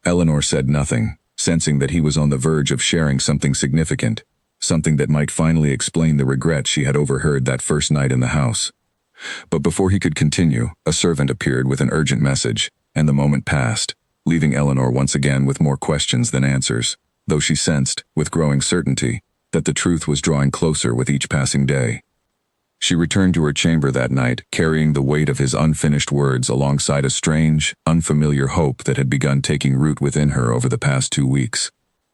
Eleanor said nothing, sensing that he was on the verge of sharing something significant, something that might finally explain the regret she had overheard that first night in the house. But before he could continue, a servant appeared with an urgent message, and the moment passed, leaving Eleanor once again with more questions than answers, though she sensed, with growing certainty, that the truth was drawing closer with each passing day. She returned to her chamber that night, carrying the weight of his unfinished words alongside a strange, unfamiliar hope that had begun taking root within her over the past 2 weeks.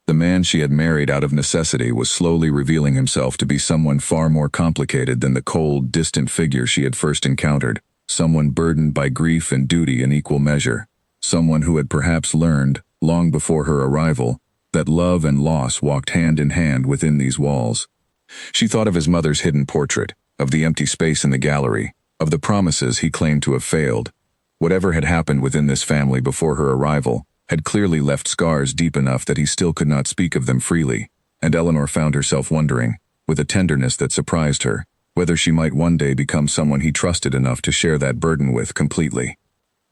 The man she had married out of necessity was slowly revealing himself to be someone far more complicated than the cold, distant figure she had first encountered, someone burdened by grief and duty in equal measure, someone who had perhaps learned, long before her arrival, that love and loss walked hand in hand within these walls. She thought of his mother's hidden portrait, of the empty space in the gallery, of the promises he claimed to have failed. Whatever had happened within this family before her arrival had clearly left scars deep enough that he still could not speak of them freely, and Eleanor found herself wondering, with a tenderness that surprised her, whether she might one day become someone he trusted enough to share that burden with completely.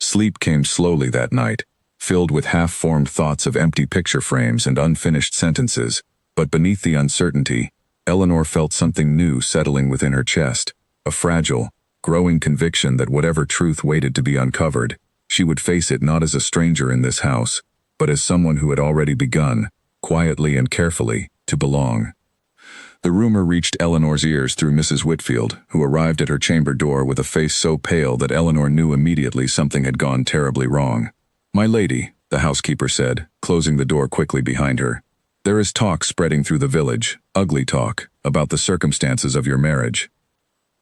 Sleep came slowly that night, filled with half-formed thoughts of empty picture frames and unfinished sentences, but beneath the uncertainty, Eleanor felt something new settling within her chest, a fragile, growing conviction that whatever truth waited to be uncovered, she would face it not as a stranger in this house, but as someone who had already begun, quietly and carefully, to belong. The rumor reached Eleanor's ears through Mrs. Whitfield, who arrived at her chamber door with a face so pale that Eleanor knew immediately something had gone terribly wrong. "My lady," the housekeeper said, closing the door quickly behind her, "there is talk spreading through the village, ugly talk, about the circumstances of your marriage."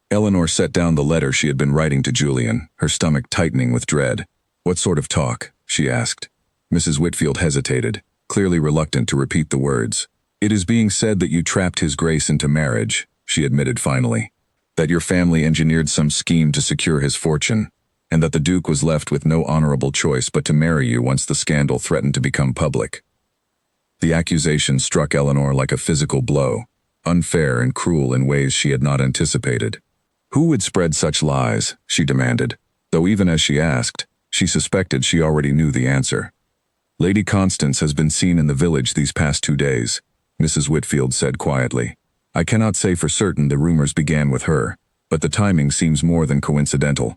Eleanor set down the letter she had been writing to Julian, her stomach tightening with dread. "What sort of talk?" she asked. Mrs. Whitfield hesitated, clearly reluctant to repeat the words. "It is being said that you trapped His Grace into marriage," she admitted finally. "That your family engineered some scheme to secure his fortune, and that the Duke was left with no honorable choice but to marry you once the scandal threatened to become public." The accusation struck Eleanor like a physical blow, unfair and cruel in ways she had not anticipated. Who would spread such lies, she demanded, though even as she asked, she suspected she already knew the answer. "Lady Constance has been seen in the village these past 2 days," Mrs. Whitfield said quietly. "I cannot say for certain the rumors began with her, but the timing seems more than coincidental."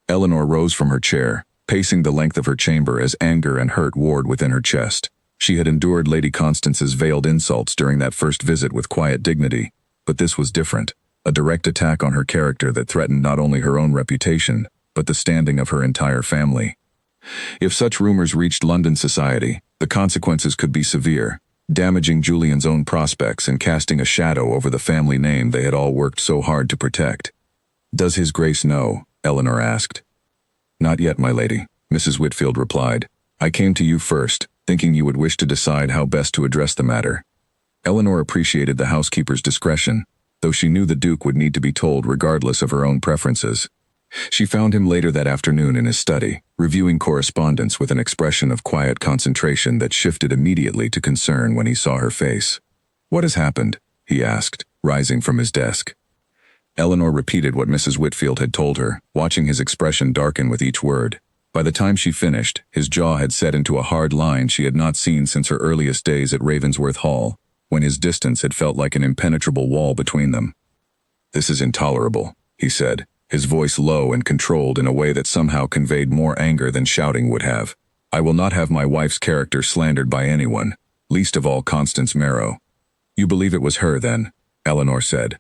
Eleanor rose from her chair, pacing the length of her chamber as anger and hurt warred within her chest. She had endured Lady Constance's veiled insults during that first visit with quiet dignity, but this was different, a direct attack on her character that threatened not only her own reputation, but the standing of her entire family. If such rumors reached London society, the consequences could be severe, damaging Julian's own prospects and casting a shadow over the family name they had all worked so hard to protect. "Does His Grace know?" Eleanor asked. "Not yet, my lady," Mrs. Whitfield replied. "I came to you first, thinking you would wish to decide how best to address the matter." Eleanor appreciated the housekeeper's discretion, though she knew the Duke would need to be told regardless of her own preferences. She found him later that afternoon in his study, reviewing correspondence with an expression of quiet concentration that shifted immediately to concern when he saw her face. "What has happened?" he asked, rising from his desk. Eleanor repeated what Mrs. Whitfield had told her, watching his expression darken with each word. By the time she finished, his jaw had set into a hard line she had not seen since her earliest days at Ravensworth Hall, when his distance had felt like an impenetrable wall between them. "This is intolerable," he said, his voice low and controlled in a way that somehow conveyed more anger than shouting would have. "I will not have my wife's character slandered by anyone, least of all Constance Marrow." "You believe it was her, then?" Eleanor said.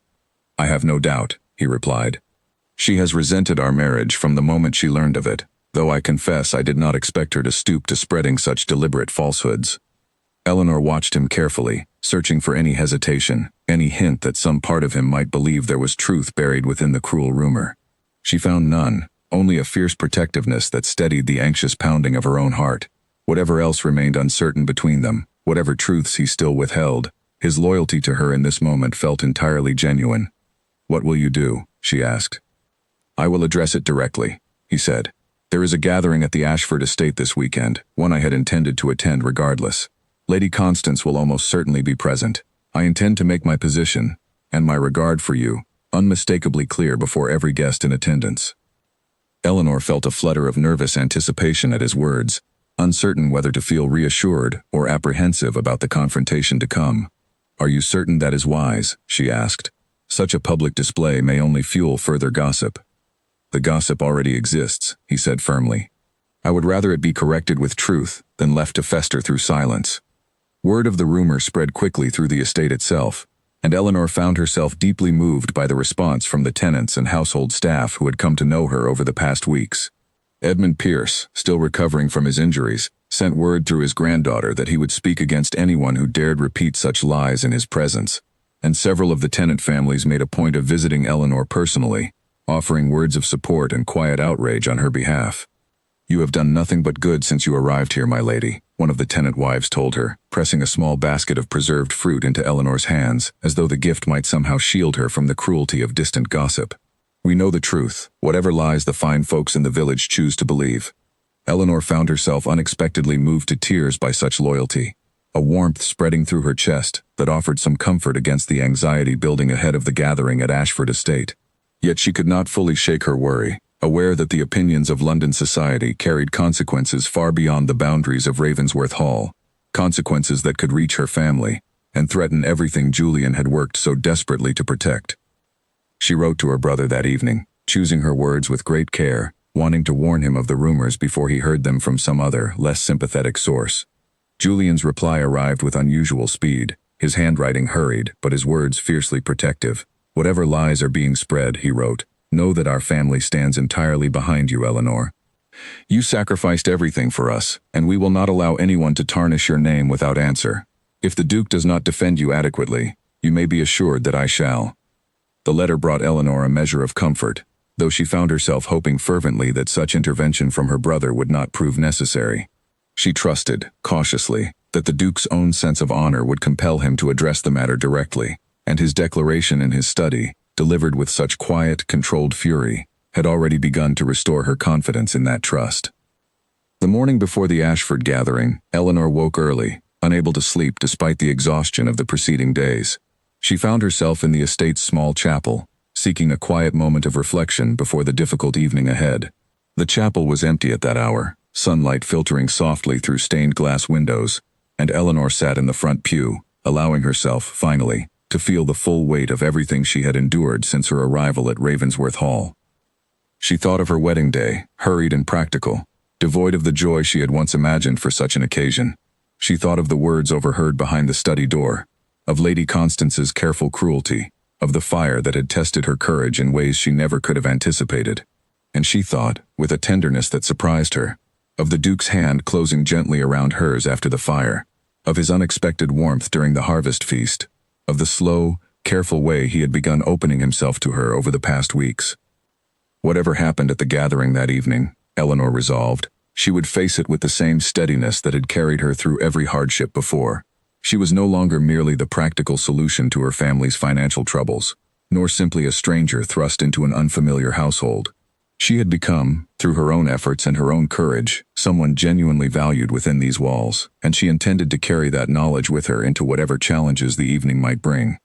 "I have no doubt," he replied. "She has resented our marriage from the moment she learned of it, though I confess I did not expect her to stoop to spreading such deliberate falsehoods." Eleanor watched him carefully, searching for any hesitation, any hint that some part of him might believe there was truth buried within the cruel rumor. She found none, only a fierce protectiveness that steadied the anxious pounding of her own heart. Whatever else remained uncertain between them, whatever truths he still withheld, his loyalty to her in this moment felt entirely genuine. "What will you do?" she asked. "I will address it directly," he said. "There is a gathering at the Ashford estate this weekend, one I had intended to attend regardless. Lady Constance will almost certainly be present. I intend to make my position, and my regard for you, unmistakably clear before every guest in attendance." Eleanor felt a flutter of nervous anticipation at his words, uncertain whether to feel reassured or apprehensive about the confrontation to come. "Are you certain that is wise?" she asked. "Such a public display may only fuel further gossip." "The gossip already exists," he said firmly. "I would rather it be corrected with truth than left to fester through silence." Word of the rumor spread quickly through the estate itself, and Eleanor found herself deeply moved by the response from the tenants and household staff who had come to know her over the past weeks. Edmund Pierce, still recovering from his injuries, sent word through his granddaughter that he would speak against anyone who dared repeat such lies in his presence, and several of the tenant families made a point of visiting Eleanor personally, offering words of support and quiet outrage on her behalf. "You have done nothing but good since you arrived here, my lady," one of the tenant wives told her, pressing a small basket of preserved fruit into Eleanor's hands, as though the gift might somehow shield her from the cruelty of distant gossip. "We know the truth, whatever lies the fine folks in the village choose to believe." Eleanor found herself unexpectedly moved to tears by such loyalty, a warmth spreading through her chest that offered some comfort against the anxiety building ahead of the gathering at Ashford Estate. Yet she could not fully shake her worry, aware that the opinions of London society carried consequences far beyond the boundaries of Ravensworth Hall, consequences that could reach her family and threaten everything Julian had worked so desperately to protect. She wrote to her brother that evening, choosing her words with great care, wanting to warn him of the rumors before he heard them from some other, less sympathetic source. Julian's reply arrived with unusual speed, his handwriting hurried, but his words fiercely protective. "Whatever lies are being spread," he wrote, "know that our family stands entirely behind you, Eleanor. You sacrificed everything for us, and we will not allow anyone to tarnish your name without answer. If the Duke does not defend you adequately, you may be assured that I shall." The letter brought Eleanor a measure of comfort, though she found herself hoping fervently that such intervention from her brother would not prove necessary. She trusted, cautiously, that the Duke's own sense of honor would compel him to address the matter directly, and his declaration in his study, delivered with such quiet, controlled fury, had already begun to restore her confidence in that trust. The morning before the Ashford gathering, Eleanor woke early, unable to sleep despite the exhaustion of the preceding days. She found herself in the estate's small chapel, seeking a quiet moment of reflection before the difficult evening ahead. The chapel was empty at that hour, sunlight filtering softly through stained glass windows, and Eleanor sat in the front pew, allowing herself, finally, to feel the full weight of everything she had endured since her arrival at Ravensworth Hall. She thought of her wedding day, hurried and practical, devoid of the joy she had once imagined for such an occasion. She thought of the words overheard behind the study door, of Lady Constance's careful cruelty, of the fire that had tested her courage in ways she never could have anticipated. And she thought, with a tenderness that surprised her, of the Duke's hand closing gently around hers after the fire, of his unexpected warmth during the harvest feast, of the slow, careful way he had begun opening himself to her over the past weeks. Whatever happened at the gathering that evening, Eleanor resolved, she would face it with the same steadiness that had carried her through every hardship before. She was no longer merely the practical solution to her family's financial troubles, nor simply a stranger thrust into an unfamiliar household. She had become, through her own efforts and her own courage, someone genuinely valued within these walls, and she intended to carry that knowledge with her into whatever challenges the evening might bring.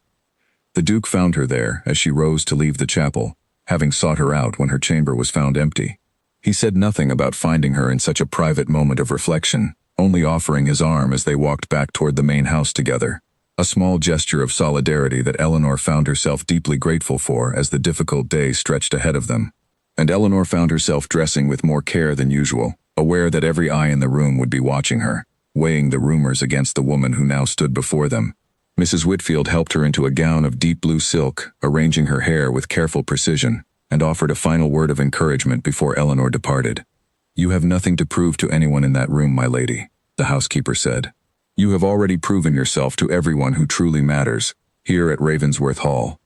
The Duke found her there as she rose to leave the chapel, having sought her out when her chamber was found empty. He said nothing about finding her in such a private moment of reflection, only offering his arm as they walked back toward the main house together, a small gesture of solidarity that Eleanor found herself deeply grateful for as the difficult day stretched ahead of them. And Eleanor found herself dressing with more care than usual, aware that every eye in the room would be watching her, weighing the rumors against the woman who now stood before them. Mrs. Whitfield helped her into a gown of deep blue silk, arranging her hair with careful precision, and offered a final word of encouragement before Eleanor departed. "You have nothing to prove to anyone in that room, my lady," the housekeeper said. "You have already proven yourself to everyone who truly matters, here at Ravensworth Hall."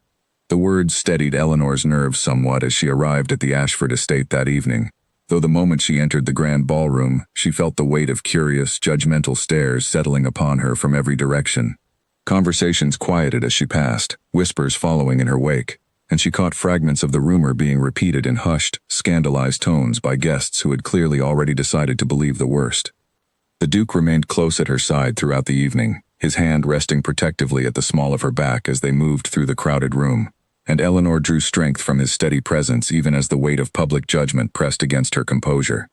The words steadied Eleanor's nerves somewhat as she arrived at the Ashford estate that evening, though the moment she entered the grand ballroom, she felt the weight of curious, judgmental stares settling upon her from every direction. Conversations quieted as she passed, whispers following in her wake, and she caught fragments of the rumor being repeated in hushed, scandalized tones by guests who had clearly already decided to believe the worst. The Duke remained close at her side throughout the evening, his hand resting protectively at the small of her back as they moved through the crowded room, and Eleanor drew strength from his steady presence even as the weight of public judgment pressed against her composure.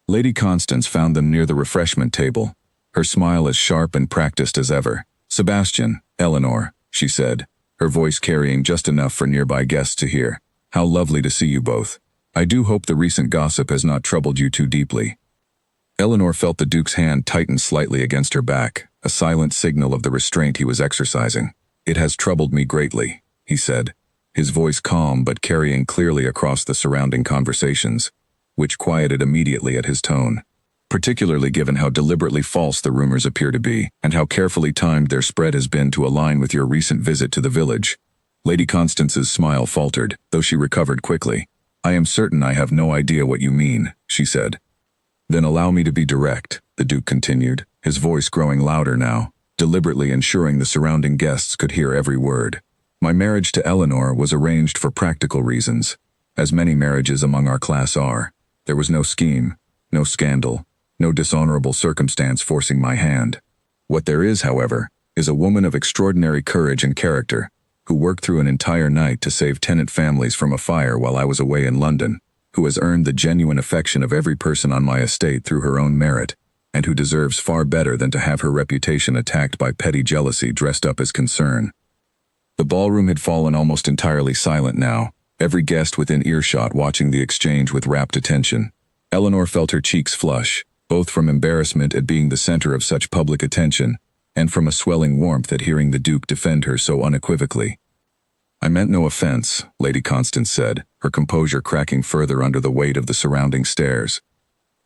Lady Constance found them near the refreshment table, her smile as sharp and practiced as ever. "Sebastian, Eleanor," she said, her voice carrying just enough for nearby guests to hear. "How lovely to see you both. I do hope the recent gossip has not troubled you too deeply." Eleanor felt the Duke's hand tighten slightly against her back, a silent signal of the restraint he was exercising. "It has troubled me greatly," he said, his voice calm but carrying clearly across the surrounding conversations, which quieted immediately at his tone. "Particularly given how deliberately false the rumors appear to be, and how carefully timed their spread has been to align with your recent visit to the village." Lady Constance's smile faltered, though she recovered quickly. "I am certain I have no idea what you mean," she said. "Then allow me to be direct," the Duke continued, his voice growing louder now, deliberately ensuring the surrounding guests could hear every word. "My marriage to Eleanor was arranged for practical reasons, as many marriages among our class are. There was no scheme, no scandal, no dishonorable circumstance forcing my hand. What there is, however, is a woman of extraordinary courage and character, who worked through an entire night to save tenant families from a fire while I was away in London, who has earned the genuine affection of every person on my estate through her own merit, and who deserves far better than to have her reputation attacked by petty jealousy dressed up as concern. The ballroom had fallen almost entirely silent now, every guest within earshot watching the exchange with rapt attention. Eleanor felt her cheeks flush, both from embarrassment at being the center of such public attention, and from a swelling warmth at hearing the Duke defend her so unequivocally. "I meant no offense," Lady Constance said, her composure cracking further under the weight of the surrounding stares.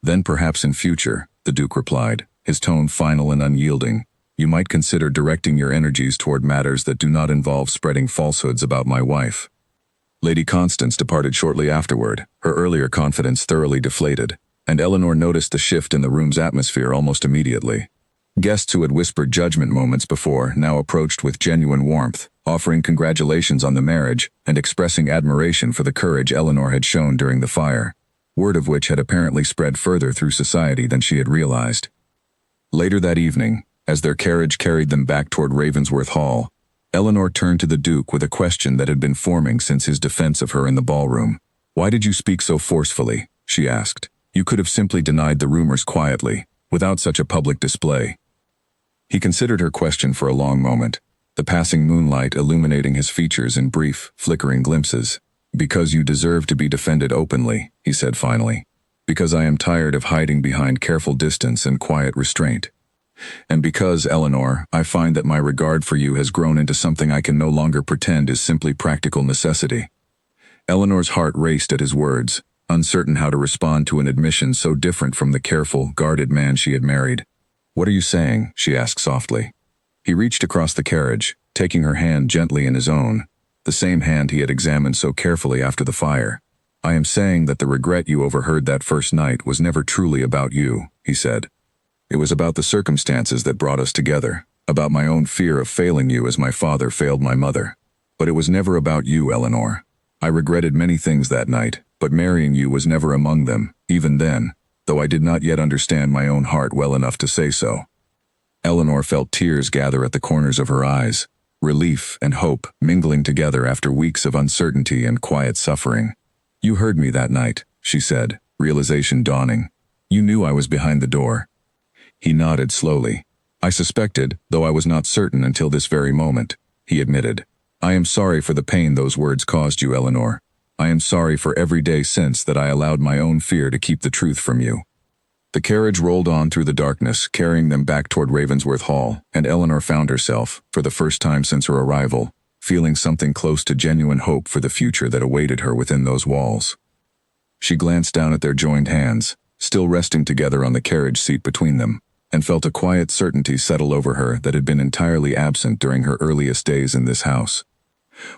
"Then perhaps in future," the Duke replied, his tone final and unyielding, "you might consider directing your energies toward matters that do not involve spreading falsehoods about my wife." Lady Constance departed shortly afterward, her earlier confidence thoroughly deflated, and Eleanor noticed the shift in the room's atmosphere almost immediately. Guests who had whispered judgment moments before now approached with genuine warmth, offering congratulations on the marriage and expressing admiration for the courage Eleanor had shown during the fire, word of which had apparently spread further through society than she had realized. Later that evening, as their carriage carried them back toward Ravensworth Hall, Eleanor turned to the Duke with a question that had been forming since his defense of her in the ballroom. "Why did you speak so forcefully?" she asked. "You could have simply denied the rumors quietly, without such a public display." He considered her question for a long moment, the passing moonlight illuminating his features in brief, flickering glimpses. "Because you deserve to be defended openly," he said finally. "Because I am tired of hiding behind careful distance and quiet restraint. And because, Eleanor, I find that my regard for you has grown into something I can no longer pretend is simply practical necessity." Eleanor's heart raced at his words, uncertain how to respond to an admission so different from the careful, guarded man she had married. "What are you saying?" she asked softly. He reached across the carriage, taking her hand gently in his own, the same hand he had examined so carefully after the fire. "I am saying that the regret you overheard that first night was never truly about you," he said. "It was about the circumstances that brought us together, about my own fear of failing you as my father failed my mother. But it was never about you, Eleanor. I regretted many things that night, but marrying you was never among them, even then, though I did not yet understand my own heart well enough to say so." Eleanor felt tears gather at the corners of her eyes, relief and hope mingling together after weeks of uncertainty and quiet suffering. "You heard me that night," she said, realization dawning. "You knew I was behind the door." He nodded slowly. "I suspected, though I was not certain until this very moment," he admitted. "I am sorry for the pain those words caused you, Eleanor. I am sorry for every day since that I allowed my own fear to keep the truth from you." The carriage rolled on through the darkness, carrying them back toward Ravensworth Hall, and Eleanor found herself, for the first time since her arrival, feeling something close to genuine hope for the future that awaited her within those walls. She glanced down at their joined hands, still resting together on the carriage seat between them, and felt a quiet certainty settle over her that had been entirely absent during her earliest days in this house.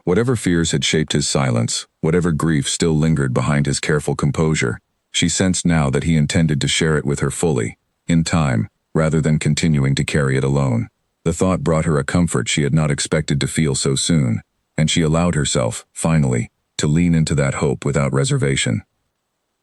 Whatever fears had shaped his silence, whatever grief still lingered behind his careful composure, she sensed now that he intended to share it with her fully, in time, rather than continuing to carry it alone. The thought brought her a comfort she had not expected to feel so soon, and she allowed herself, finally, to lean into that hope without reservation.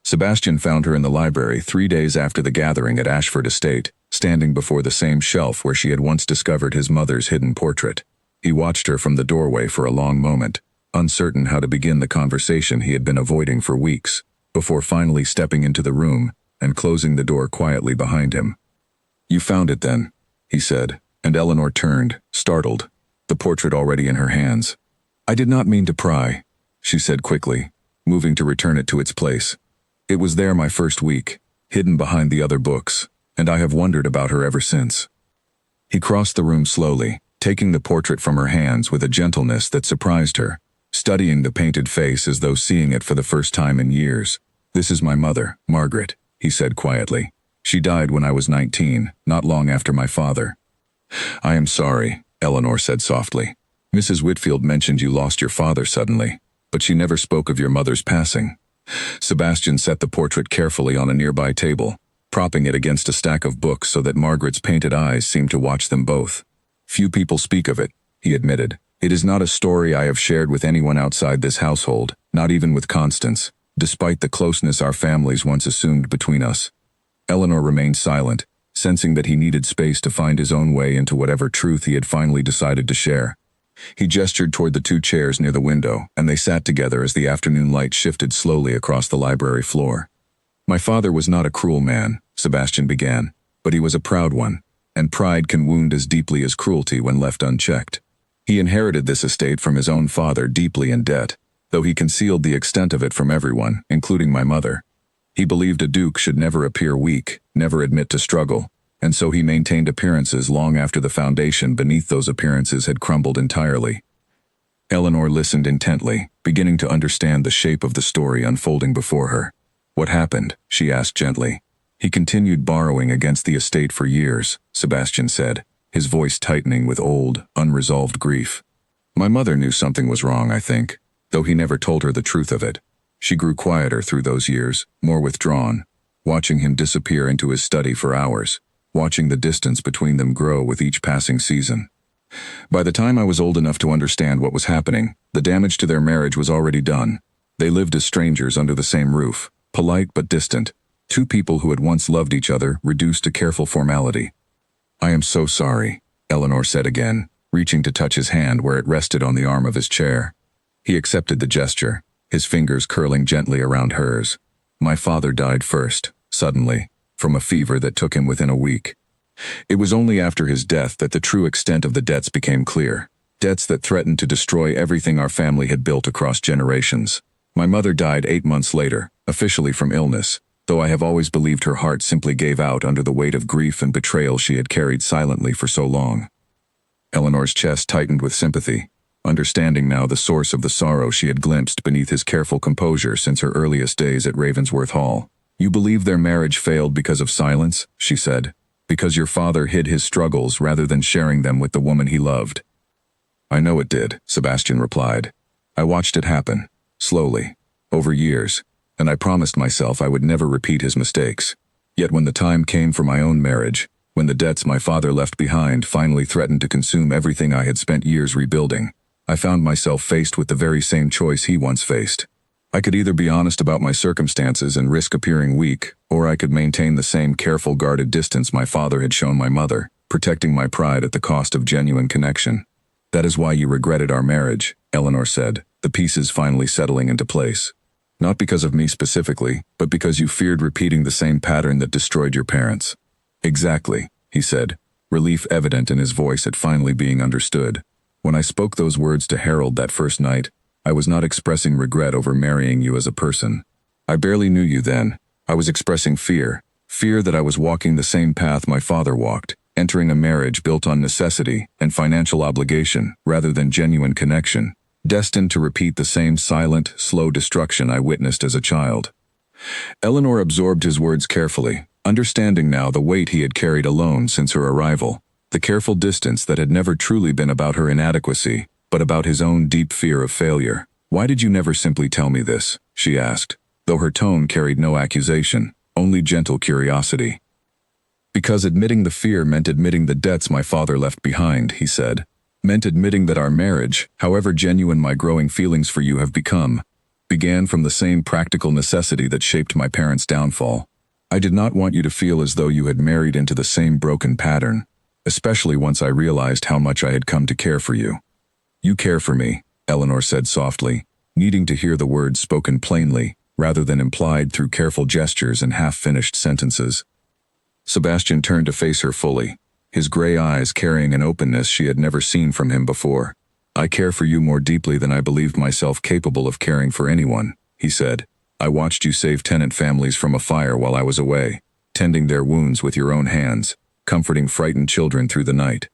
Sebastian found her in the library 3 days after the gathering at Ashford Estate, standing before the same shelf where she had once discovered his mother's hidden portrait. He watched her from the doorway for a long moment, uncertain how to begin the conversation he had been avoiding for weeks, before finally stepping into the room and closing the door quietly behind him. "You found it then," he said, and Eleanor turned, startled, the portrait already in her hands. "I did not mean to pry," she said quickly, moving to return it to its place. "It was there my first week, hidden behind the other books, and I have wondered about her ever since." He crossed the room slowly, taking the portrait from her hands with a gentleness that surprised her, studying the painted face as though seeing it for the first time in years. "This is my mother, Margaret," he said quietly. "She died when I was 19, not long after my father." "I am sorry," Eleanor said softly. "Mrs. Whitfield mentioned you lost your father suddenly, but she never spoke of your mother's passing." Sebastian set the portrait carefully on a nearby table, propping it against a stack of books so that Margaret's painted eyes seemed to watch them both. "Few people speak of it," he admitted. "It is not a story I have shared with anyone outside this household, not even with Constance, despite the closeness our families once assumed between us." Eleanor remained silent, sensing that he needed space to find his own way into whatever truth he had finally decided to share. He gestured toward the two chairs near the window, and they sat together as the afternoon light shifted slowly across the library floor. My father was not a cruel man, Sebastian began, but he was a proud one, and pride can wound as deeply as cruelty when left unchecked. He inherited this estate from his own father deeply in debt, though he concealed the extent of it from everyone, including my mother. He believed a duke should never appear weak, never admit to struggle, and so he maintained appearances long after the foundation beneath those appearances had crumbled entirely. Eleanor listened intently, beginning to understand the shape of the story unfolding before her. "What happened?" she asked gently. "He continued borrowing against the estate for years," Sebastian said, his voice tightening with old, unresolved grief. "My mother knew something was wrong, I think, though he never told her the truth of it. She grew quieter through those years, more withdrawn, watching him disappear into his study for hours, watching the distance between them grow with each passing season. By the time I was old enough to understand what was happening, the damage to their marriage was already done. They lived as strangers under the same roof, polite but distant, two people who had once loved each other reduced to careful formality." "I am so sorry," Eleanor said again, reaching to touch his hand where it rested on the arm of his chair. He accepted the gesture, his fingers curling gently around hers. "My father died first, suddenly, from a fever that took him within a week. It was only after his death that the true extent of the debts became clear, debts that threatened to destroy everything our family had built across generations. My mother died 8 months later, officially from illness, though I have always believed her heart simply gave out under the weight of grief and betrayal she had carried silently for so long." Eleanor's chest tightened with sympathy, understanding now the source of the sorrow she had glimpsed beneath his careful composure since her earliest days at Ravensworth Hall. "You believe their marriage failed because of silence," she said, "because your father hid his struggles rather than sharing them with the woman he loved." "I know it did," Sebastian replied. "I watched it happen, slowly, over years, and I promised myself I would never repeat his mistakes. Yet when the time came for my own marriage, when the debts my father left behind finally threatened to consume everything I had spent years rebuilding, I found myself faced with the very same choice he once faced. I could either be honest about my circumstances and risk appearing weak, or I could maintain the same careful, guarded distance my father had shown my mother, protecting my pride at the cost of genuine connection. That is why you regretted our marriage," Eleanor said, the pieces finally settling into place. "Not because of me specifically, but because you feared repeating the same pattern that destroyed your parents." "Exactly," he said, relief evident in his voice at finally being understood. "When I spoke those words to Harold that first night, I was not expressing regret over marrying you as a person. I barely knew you then. I was expressing fear that I was walking the same path my father walked, entering a marriage built on necessity and financial obligation rather than genuine connection, destined to repeat the same silent, slow destruction I witnessed as a child." Eleanor absorbed his words carefully, understanding now the weight he had carried alone since her arrival, the careful distance that had never truly been about her inadequacy, but about his own deep fear of failure. "Why did you never simply tell me this?" she asked, though her tone carried no accusation, only gentle curiosity. "Because admitting the fear meant admitting the debts my father left behind," he said. "Meant admitting that our marriage, however genuine my growing feelings for you have become, began from the same practical necessity that shaped my parents' downfall. I did not want you to feel as though you had married into the same broken pattern, especially once I realized how much I had come to care for you." "You care for me," Eleanor said softly, needing to hear the words spoken plainly, rather than implied through careful gestures and half-finished sentences. Sebastian turned to face her fully, his gray eyes carrying an openness she had never seen from him before. "I care for you more deeply than I believed myself capable of caring for anyone," he said. "I watched you save tenant families from a fire while I was away, tending their wounds with your own hands, comforting frightened children through the night.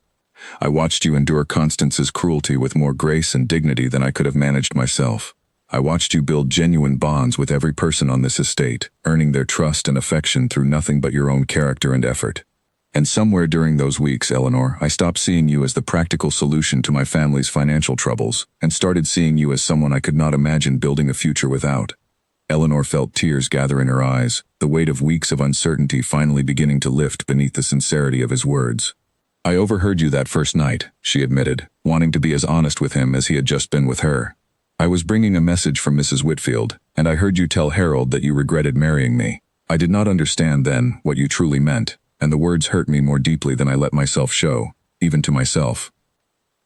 I watched you endure Constance's cruelty with more grace and dignity than I could have managed myself. I watched you build genuine bonds with every person on this estate, earning their trust and affection through nothing but your own character and effort. And somewhere during those weeks, Eleanor, I stopped seeing you as the practical solution to my family's financial troubles, and started seeing you as someone I could not imagine building a future without." Eleanor felt tears gather in her eyes, the weight of weeks of uncertainty finally beginning to lift beneath the sincerity of his words. "I overheard you that first night," she admitted, wanting to be as honest with him as he had just been with her. "I was bringing a message from Mrs. Whitfield, and I heard you tell Harold that you regretted marrying me. I did not understand then what you truly meant, and the words hurt me more deeply than I let myself show, even to myself."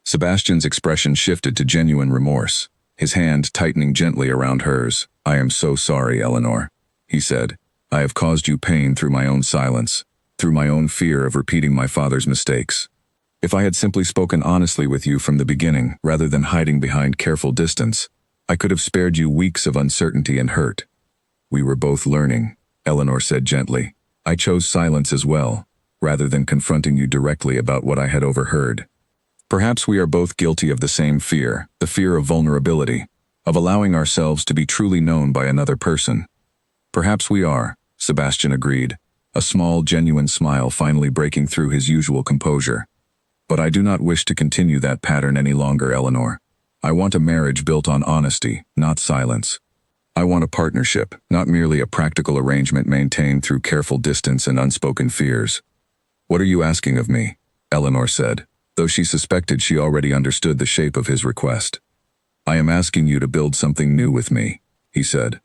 Sebastian's expression shifted to genuine remorse, his hand tightening gently around hers. "I am so sorry, Eleanor," he said. "I have caused you pain through my own silence, through my own fear of repeating my father's mistakes. If I had simply spoken honestly with you from the beginning, rather than hiding behind careful distance, I could have spared you weeks of uncertainty and hurt." "We were both learning," Eleanor said gently. "I chose silence as well, rather than confronting you directly about what I had overheard. Perhaps we are both guilty of the same fear, the fear of vulnerability, of allowing ourselves to be truly known by another person." "Perhaps we are," Sebastian agreed, a small, genuine smile finally breaking through his usual composure. "But I do not wish to continue that pattern any longer, Eleanor. I want a marriage built on honesty, not silence. I want a partnership, not merely a practical arrangement maintained through careful distance and unspoken fears." "What are you asking of me?" Eleanor said, though she suspected she already understood the shape of his request. "I am asking you to build something new with me," he said.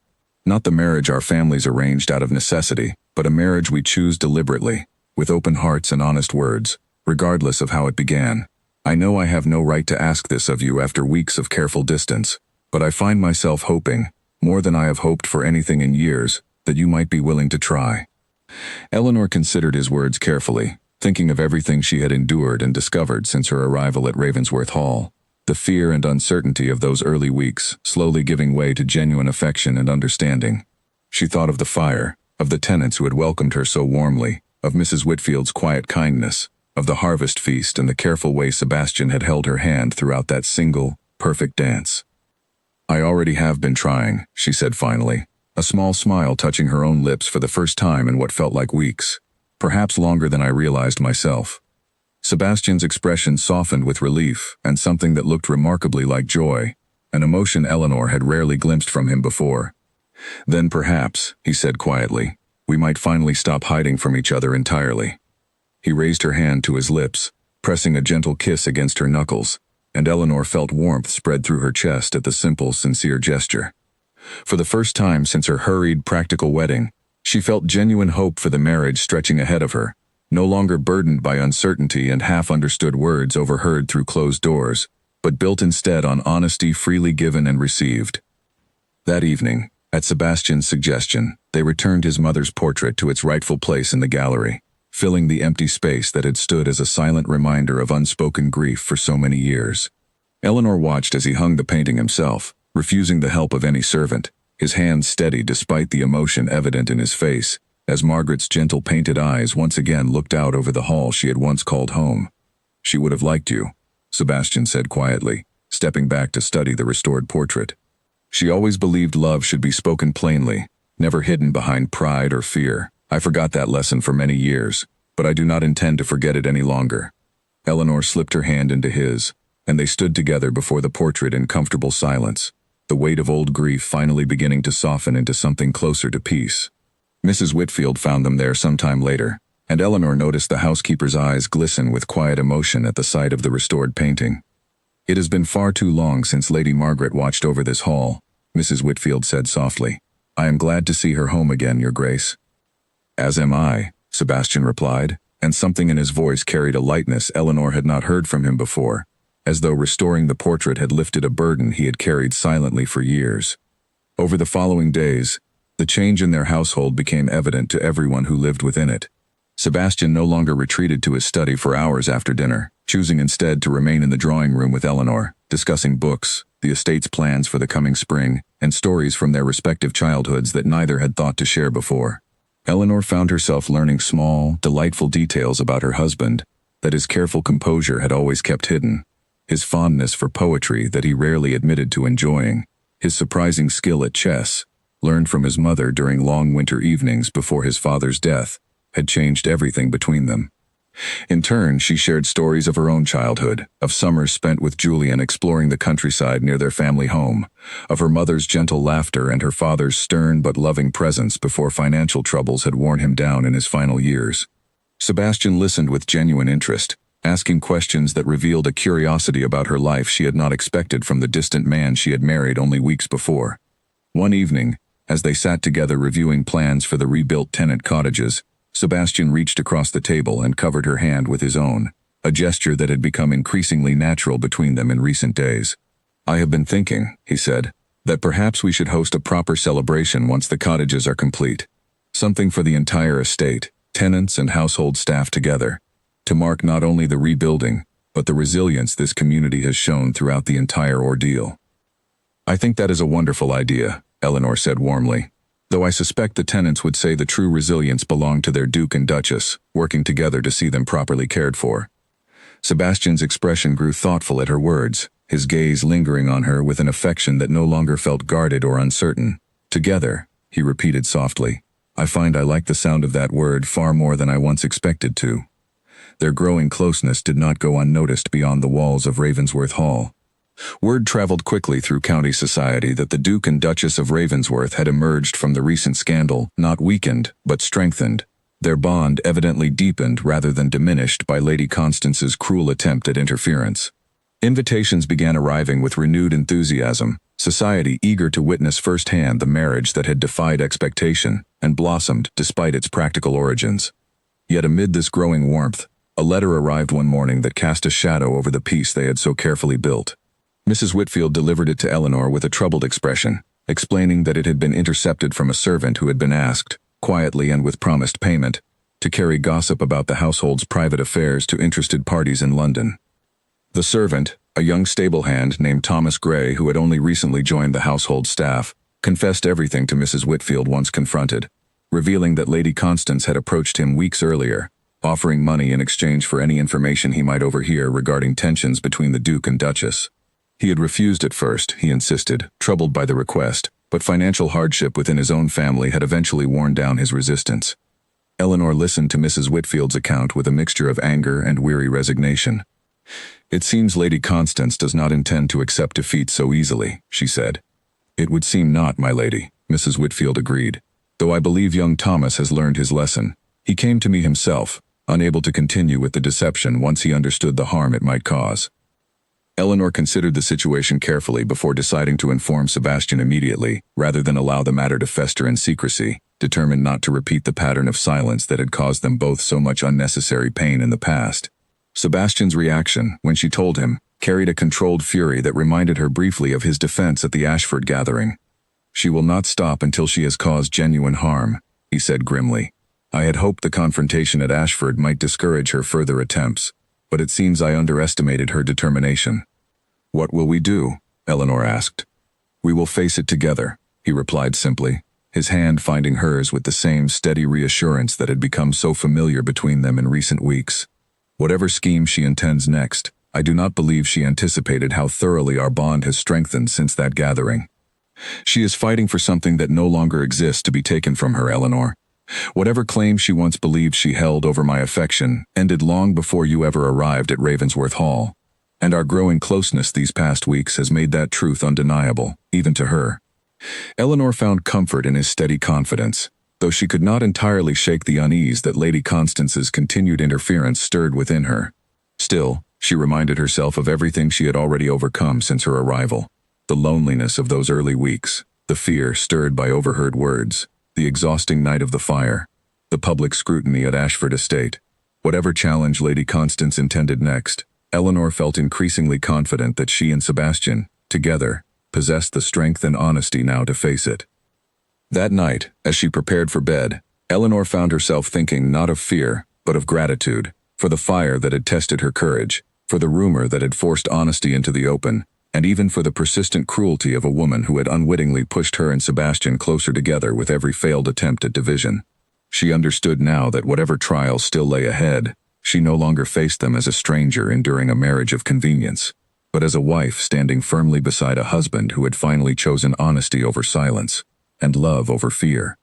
"Not the marriage our families arranged out of necessity, but a marriage we choose deliberately, with open hearts and honest words, regardless of how it began. I know I have no right to ask this of you after weeks of careful distance, but I find myself hoping, more than I have hoped for anything in years, that you might be willing to try." Eleanor considered his words carefully, thinking of everything she had endured and discovered since her arrival at Ravensworth Hall, the fear and uncertainty of those early weeks slowly giving way to genuine affection and understanding. She thought of the fire, of the tenants who had welcomed her so warmly, of Mrs. Whitfield's quiet kindness, of the harvest feast and the careful way Sebastian had held her hand throughout that single, perfect dance. "I already have been trying," she said finally, a small smile touching her own lips for the first time in what felt like weeks. "Perhaps longer than I realized myself." Sebastian's expression softened with relief and something that looked remarkably like joy, an emotion Eleanor had rarely glimpsed from him before. "Then perhaps," he said quietly, "we might finally stop hiding from each other entirely." He raised her hand to his lips, pressing a gentle kiss against her knuckles, and Eleanor felt warmth spread through her chest at the simple, sincere gesture. For the first time since her hurried, practical wedding, she felt genuine hope for the marriage stretching ahead of her, no longer burdened by uncertainty and half-understood words overheard through closed doors, but built instead on honesty freely given and received. That evening, at Sebastian's suggestion, they returned his mother's portrait to its rightful place in the gallery, filling the empty space that had stood as a silent reminder of unspoken grief for so many years. Eleanor watched as he hung the painting himself, refusing the help of any servant, his hands steady despite the emotion evident in his face, as Margaret's gentle painted eyes once again looked out over the hall she had once called home. "She would have liked you," Sebastian said quietly, stepping back to study the restored portrait. "She always believed love should be spoken plainly, never hidden behind pride or fear. I forgot that lesson for many years, but I do not intend to forget it any longer." Eleanor slipped her hand into his, and they stood together before the portrait in comfortable silence, the weight of old grief finally beginning to soften into something closer to peace. Mrs. Whitfield found them there some time later, and Eleanor noticed the housekeeper's eyes glisten with quiet emotion at the sight of the restored painting. "It has been far too long since Lady Margaret watched over this hall," Mrs. Whitfield said softly. "I am glad to see her home again, Your Grace." "As am I," Sebastian replied, and something in his voice carried a lightness Eleanor had not heard from him before, as though restoring the portrait had lifted a burden he had carried silently for years. Over the following days, the change in their household became evident to everyone who lived within it. Sebastian no longer retreated to his study for hours after dinner, choosing instead to remain in the drawing room with Eleanor, discussing books, the estate's plans for the coming spring, and stories from their respective childhoods that neither had thought to share before. Eleanor found herself learning small, delightful details about her husband that his careful composure had always kept hidden, his fondness for poetry that he rarely admitted to enjoying, his surprising skill at chess, learned from his mother during long winter evenings before his father's death, had changed everything between them. In turn, she shared stories of her own childhood, of summers spent with Julian exploring the countryside near their family home, of her mother's gentle laughter and her father's stern but loving presence before financial troubles had worn him down in his final years. Sebastian listened with genuine interest, asking questions that revealed a curiosity about her life she had not expected from the distant man she had married only weeks before. One evening, as they sat together reviewing plans for the rebuilt tenant cottages, Sebastian reached across the table and covered her hand with his own, a gesture that had become increasingly natural between them in recent days. "I have been thinking," he said, "that perhaps we should host a proper celebration once the cottages are complete. Something for the entire estate, tenants and household staff together, to mark not only the rebuilding, but the resilience this community has shown throughout the entire ordeal." "I think that is a wonderful idea," Eleanor said warmly, "though I suspect the tenants would say the true resilience belonged to their Duke and Duchess, working together to see them properly cared for." Sebastian's expression grew thoughtful at her words, his gaze lingering on her with an affection that no longer felt guarded or uncertain. "Together," he repeated softly. "I find I like the sound of that word far more than I once expected to." Their growing closeness did not go unnoticed beyond the walls of Ravensworth Hall. Word traveled quickly through county society that the Duke and Duchess of Ravensworth had emerged from the recent scandal, not weakened, but strengthened, their bond evidently deepened rather than diminished by Lady Constance's cruel attempt at interference. Invitations began arriving with renewed enthusiasm, society eager to witness firsthand the marriage that had defied expectation and blossomed despite its practical origins. Yet amid this growing warmth, a letter arrived one morning that cast a shadow over the peace they had so carefully built. Mrs. Whitfield delivered it to Eleanor with a troubled expression, explaining that it had been intercepted from a servant who had been asked, quietly and with promised payment, to carry gossip about the household's private affairs to interested parties in London. The servant, a young stable hand named Thomas Gray who had only recently joined the household staff, confessed everything to Mrs. Whitfield once confronted, revealing that Lady Constance had approached him weeks earlier, offering money in exchange for any information he might overhear regarding tensions between the Duke and Duchess. He had refused at first, he insisted, troubled by the request, but financial hardship within his own family had eventually worn down his resistance. Eleanor listened to Mrs. Whitfield's account with a mixture of anger and weary resignation. "It seems Lady Constance does not intend to accept defeat so easily," she said. "It would seem not, my lady," Mrs. Whitfield agreed, "though I believe young Thomas has learned his lesson. He came to me himself, unable to continue with the deception once he understood the harm it might cause." Eleanor considered the situation carefully before deciding to inform Sebastian immediately, rather than allow the matter to fester in secrecy, determined not to repeat the pattern of silence that had caused them both so much unnecessary pain in the past. Sebastian's reaction, when she told him, carried a controlled fury that reminded her briefly of his defense at the Ashford gathering. "She will not stop until she has caused genuine harm," he said grimly. "I had hoped the confrontation at Ashford might discourage her further attempts, but it seems I underestimated her determination." "What will we do?" Eleanor asked. "We will face it together," he replied simply, his hand finding hers with the same steady reassurance that had become so familiar between them in recent weeks. "Whatever scheme she intends next, I do not believe she anticipated how thoroughly our bond has strengthened since that gathering. She is fighting for something that no longer exists to be taken from her, Eleanor. Whatever claim she once believed she held over my affection ended long before you ever arrived at Ravensworth Hall, and our growing closeness these past weeks has made that truth undeniable, even to her." Eleanor found comfort in his steady confidence, though she could not entirely shake the unease that Lady Constance's continued interference stirred within her. Still, she reminded herself of everything she had already overcome since her arrival: the loneliness of those early weeks, the fear stirred by overheard words, the exhausting night of the fire, the public scrutiny at Ashford Estate. Whatever challenge Lady Constance intended next, Eleanor felt increasingly confident that she and Sebastian, together, possessed the strength and honesty now to face it. That night, as she prepared for bed, Eleanor found herself thinking not of fear, but of gratitude, for the fire that had tested her courage, for the rumor that had forced honesty into the open, and even for the persistent cruelty of a woman who had unwittingly pushed her and Sebastian closer together with every failed attempt at division. She understood now that whatever trials still lay ahead, she no longer faced them as a stranger enduring a marriage of convenience, but as a wife standing firmly beside a husband who had finally chosen honesty over silence, and love over fear.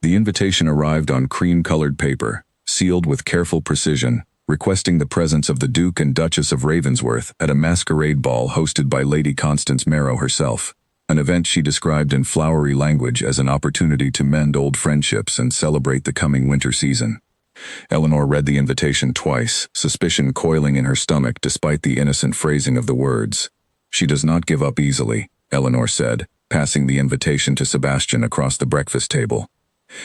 The invitation arrived on cream-colored paper, sealed with careful precision, requesting the presence of the Duke and Duchess of Ravensworth at a masquerade ball hosted by Lady Constance Marrow herself, an event she described in flowery language as an opportunity to mend old friendships and celebrate the coming winter season. Eleanor read the invitation twice, suspicion coiling in her stomach despite the innocent phrasing of the words. "She does not give up easily," Eleanor said, passing the invitation to Sebastian across the breakfast table.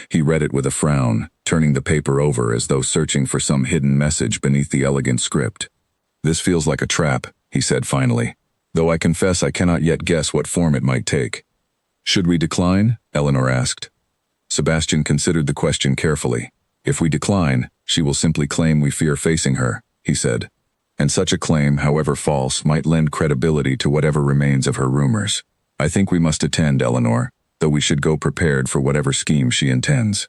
He read it with a frown, turning the paper over as though searching for some hidden message beneath the elegant script. "This feels like a trap," he said finally, "though I confess I cannot yet guess what form it might take." "Should we decline?" Eleanor asked. Sebastian considered the question carefully. "If we decline, she will simply claim we fear facing her," he said. "And such a claim, however false, might lend credibility to whatever remains of her rumors. I think we must attend, Eleanor, though we should go prepared for whatever scheme she intends."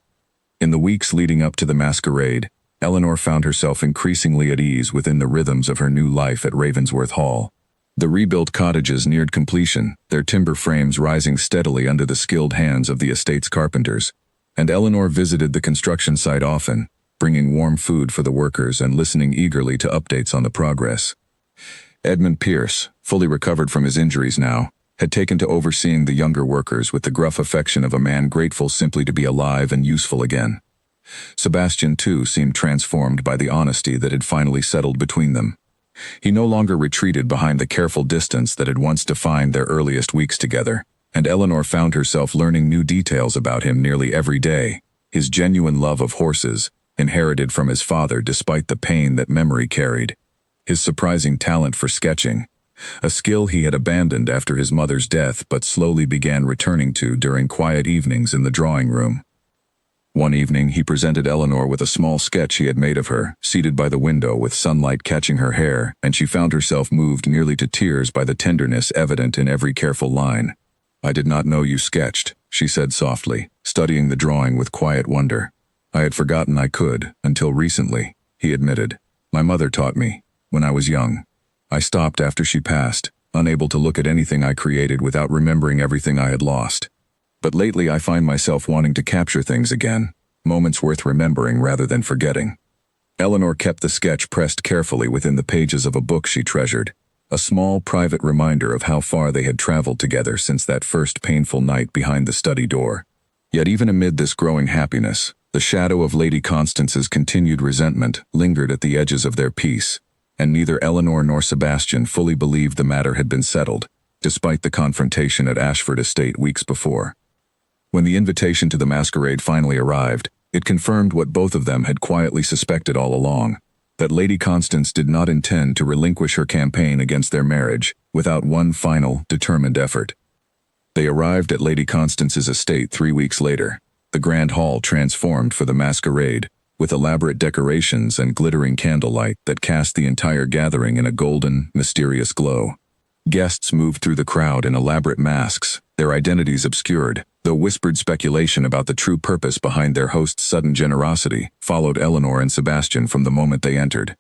In the weeks leading up to the masquerade, Eleanor found herself increasingly at ease within the rhythms of her new life at Ravensworth Hall. The rebuilt cottages neared completion, their timber frames rising steadily under the skilled hands of the estate's carpenters, and Eleanor visited the construction site often, bringing warm food for the workers and listening eagerly to updates on the progress. Edmund Pierce, fully recovered from his injuries now, had taken to overseeing the younger workers with the gruff affection of a man grateful simply to be alive and useful again. Sebastian, too, seemed transformed by the honesty that had finally settled between them. He no longer retreated behind the careful distance that had once defined their earliest weeks together, and Eleanor found herself learning new details about him nearly every day. His genuine love of horses, inherited from his father despite the pain that memory carried. His surprising talent for sketching, a skill he had abandoned after his mother's death but slowly began returning to during quiet evenings in the drawing room. One evening he presented Eleanor with a small sketch he had made of her, seated by the window with sunlight catching her hair, and she found herself moved nearly to tears by the tenderness evident in every careful line. "I did not know you sketched," she said softly, studying the drawing with quiet wonder. "I had forgotten I could, until recently," he admitted. "My mother taught me, when I was young. I stopped after she passed, unable to look at anything I created without remembering everything I had lost. But lately I find myself wanting to capture things again, moments worth remembering rather than forgetting." Eleanor kept the sketch pressed carefully within the pages of a book she treasured, a small private reminder of how far they had traveled together since that first painful night behind the study door. Yet even amid this growing happiness, the shadow of Lady Constance's continued resentment lingered at the edges of their peace, and neither Eleanor nor Sebastian fully believed the matter had been settled, despite the confrontation at Ashford Estate weeks before. When the invitation to the masquerade finally arrived, it confirmed what both of them had quietly suspected all along, that Lady Constance did not intend to relinquish her campaign against their marriage without one final, determined effort. They arrived at Lady Constance's estate 3 weeks later, the grand hall transformed for the masquerade, with elaborate decorations and glittering candlelight that cast the entire gathering in a golden, mysterious glow. Guests moved through the crowd in elaborate masks, their identities obscured, though whispered speculation about the true purpose behind their host's sudden generosity followed Eleanor and Sebastian from the moment they entered.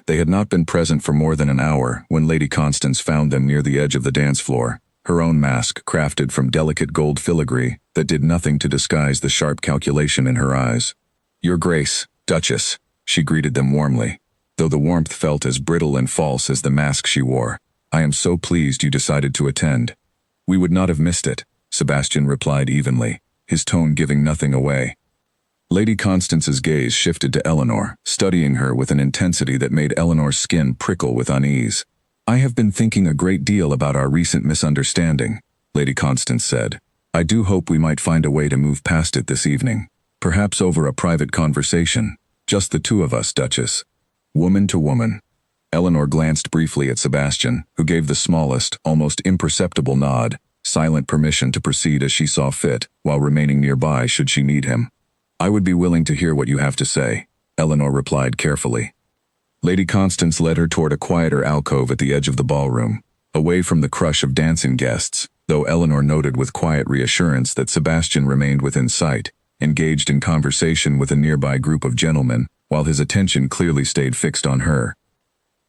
They had not been present for more than an hour when Lady Constance found them near the edge of the dance floor, her own mask crafted from delicate gold filigree that did nothing to disguise the sharp calculation in her eyes. "Your Grace, Duchess," she greeted them warmly, though the warmth felt as brittle and false as the mask she wore. "I am so pleased you decided to attend." "We would not have missed it," Sebastian replied evenly, his tone giving nothing away. Lady Constance's gaze shifted to Eleanor, studying her with an intensity that made Eleanor's skin prickle with unease. "I have been thinking a great deal about our recent misunderstanding," Lady Constance said. "I do hope we might find a way to move past it this evening. Perhaps over a private conversation. Just the two of us, Duchess. Woman to woman." Eleanor glanced briefly at Sebastian, who gave the smallest, almost imperceptible nod, silent permission to proceed as she saw fit, while remaining nearby should she need him. "I would be willing to hear what you have to say," Eleanor replied carefully. Lady Constance led her toward a quieter alcove at the edge of the ballroom, away from the crush of dancing guests, though Eleanor noted with quiet reassurance that Sebastian remained within sight, engaged in conversation with a nearby group of gentlemen, while his attention clearly stayed fixed on her.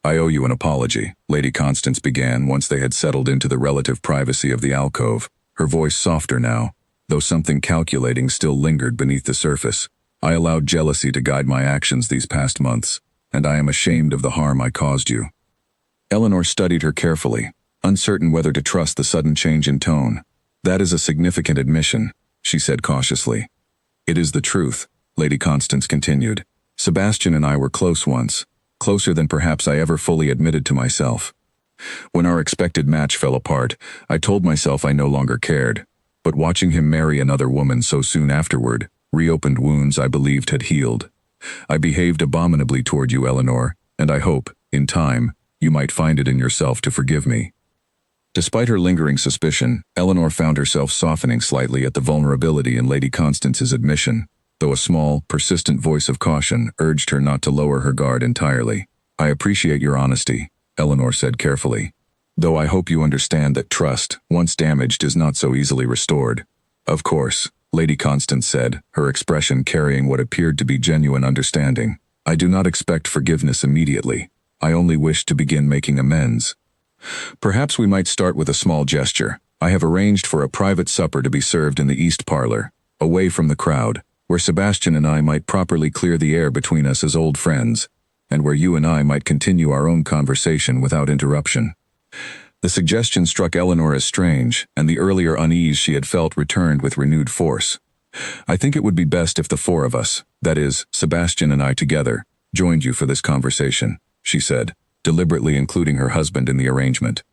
"I owe you an apology," Lady Constance began once they had settled into the relative privacy of the alcove, her voice softer now, though something calculating still lingered beneath the surface. "I allowed jealousy to guide my actions these past months, and I am ashamed of the harm I caused you." Eleanor studied her carefully, uncertain whether to trust the sudden change in tone. "That is a significant admission," she said cautiously. "It is the truth," Lady Constance continued. "Sebastian and I were close once, closer than perhaps I ever fully admitted to myself. When our expected match fell apart, I told myself I no longer cared, but watching him marry another woman so soon afterward reopened wounds I believed had healed. I behaved abominably toward you, Eleanor, and I hope, In time, you might find it in yourself to forgive me. Despite her lingering suspicion, Eleanor found herself softening slightly at the vulnerability in Lady Constance's admission, though a small, persistent voice of caution urged her not to lower her guard entirely. I appreciate your honesty, Eleanor said carefully, though I hope you understand that trust, once damaged, is not so easily restored. Of course, Lady Constance said, her expression carrying what appeared to be genuine understanding. I do not expect forgiveness immediately. I only wish to begin making amends. Perhaps we might start with a small gesture. I have arranged for a private supper to be served in the East Parlor, away from the crowd, where Sebastian and I might properly clear the air between us as old friends, and where you and I might continue our own conversation without interruption. The suggestion struck Eleanor as strange, and the earlier unease she had felt returned with renewed force. I think it would be best if the four of us, that is, Sebastian and I together, joined you for this conversation, she said, deliberately including her husband in the arrangement.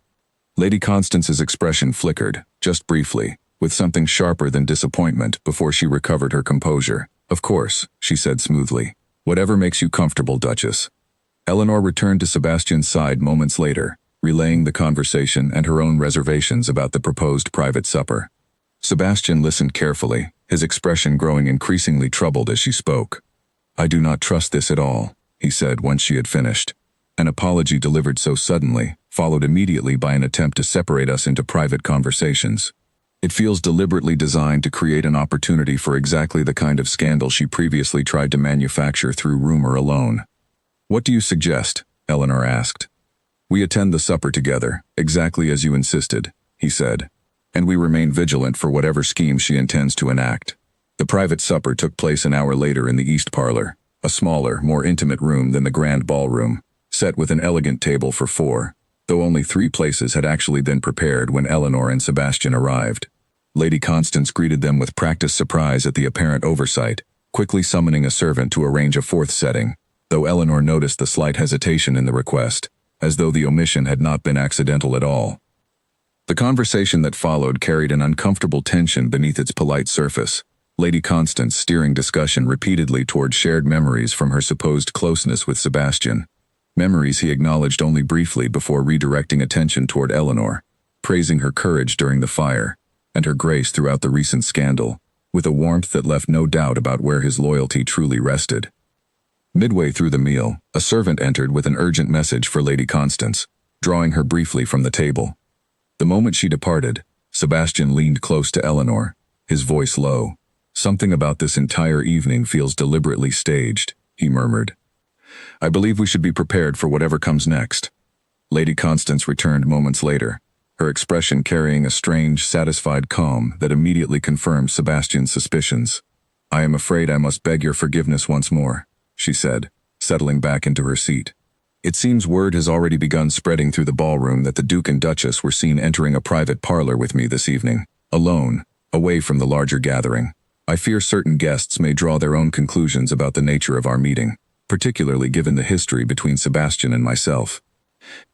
Lady Constance's expression flickered, just briefly, with something sharper than disappointment before she recovered her composure. Of course, she said smoothly. Whatever makes you comfortable, Duchess. Eleanor returned to Sebastian's side moments later, relaying the conversation and her own reservations about the proposed private supper. Sebastian listened carefully, his expression growing increasingly troubled as she spoke. I do not trust this at all, he said once she had finished. An apology delivered so suddenly, followed immediately by an attempt to separate us into private conversations. It feels deliberately designed to create an opportunity for exactly the kind of scandal she previously tried to manufacture through rumor alone. What do you suggest? Eleanor asked. We attend the supper together, exactly as you insisted, he said, and we remain vigilant for whatever scheme she intends to enact. The private supper took place an hour later in the East Parlor, a smaller, more intimate room than the grand ballroom, set with an elegant table for four, though only 3 places had actually been prepared when Eleanor and Sebastian arrived. Lady Constance greeted them with practiced surprise at the apparent oversight, quickly summoning a servant to arrange a 4th setting, though Eleanor noticed the slight hesitation in the request, as though the omission had not been accidental at all. The conversation that followed carried an uncomfortable tension beneath its polite surface, Lady Constance steering discussion repeatedly toward shared memories from her supposed closeness with Sebastian. Memories he acknowledged only briefly before redirecting attention toward Eleanor, praising her courage during the fire, and her grace throughout the recent scandal, with a warmth that left no doubt about where his loyalty truly rested. Midway through the meal, a servant entered with an urgent message for Lady Constance, drawing her briefly from the table. The moment she departed, Sebastian leaned close to Eleanor, his voice low. Something about this entire evening feels deliberately staged, he murmured. I believe we should be prepared for whatever comes next. Lady Constance returned moments later, her expression carrying a strange, satisfied calm that immediately confirmed Sebastian's suspicions. I am afraid I must beg your forgiveness once more, she said, settling back into her seat. It seems word has already begun spreading through the ballroom that the Duke and Duchess were seen entering a private parlor with me this evening, alone, away from the larger gathering. I fear certain guests may draw their own conclusions about the nature of our meeting, particularly given the history between Sebastian and myself.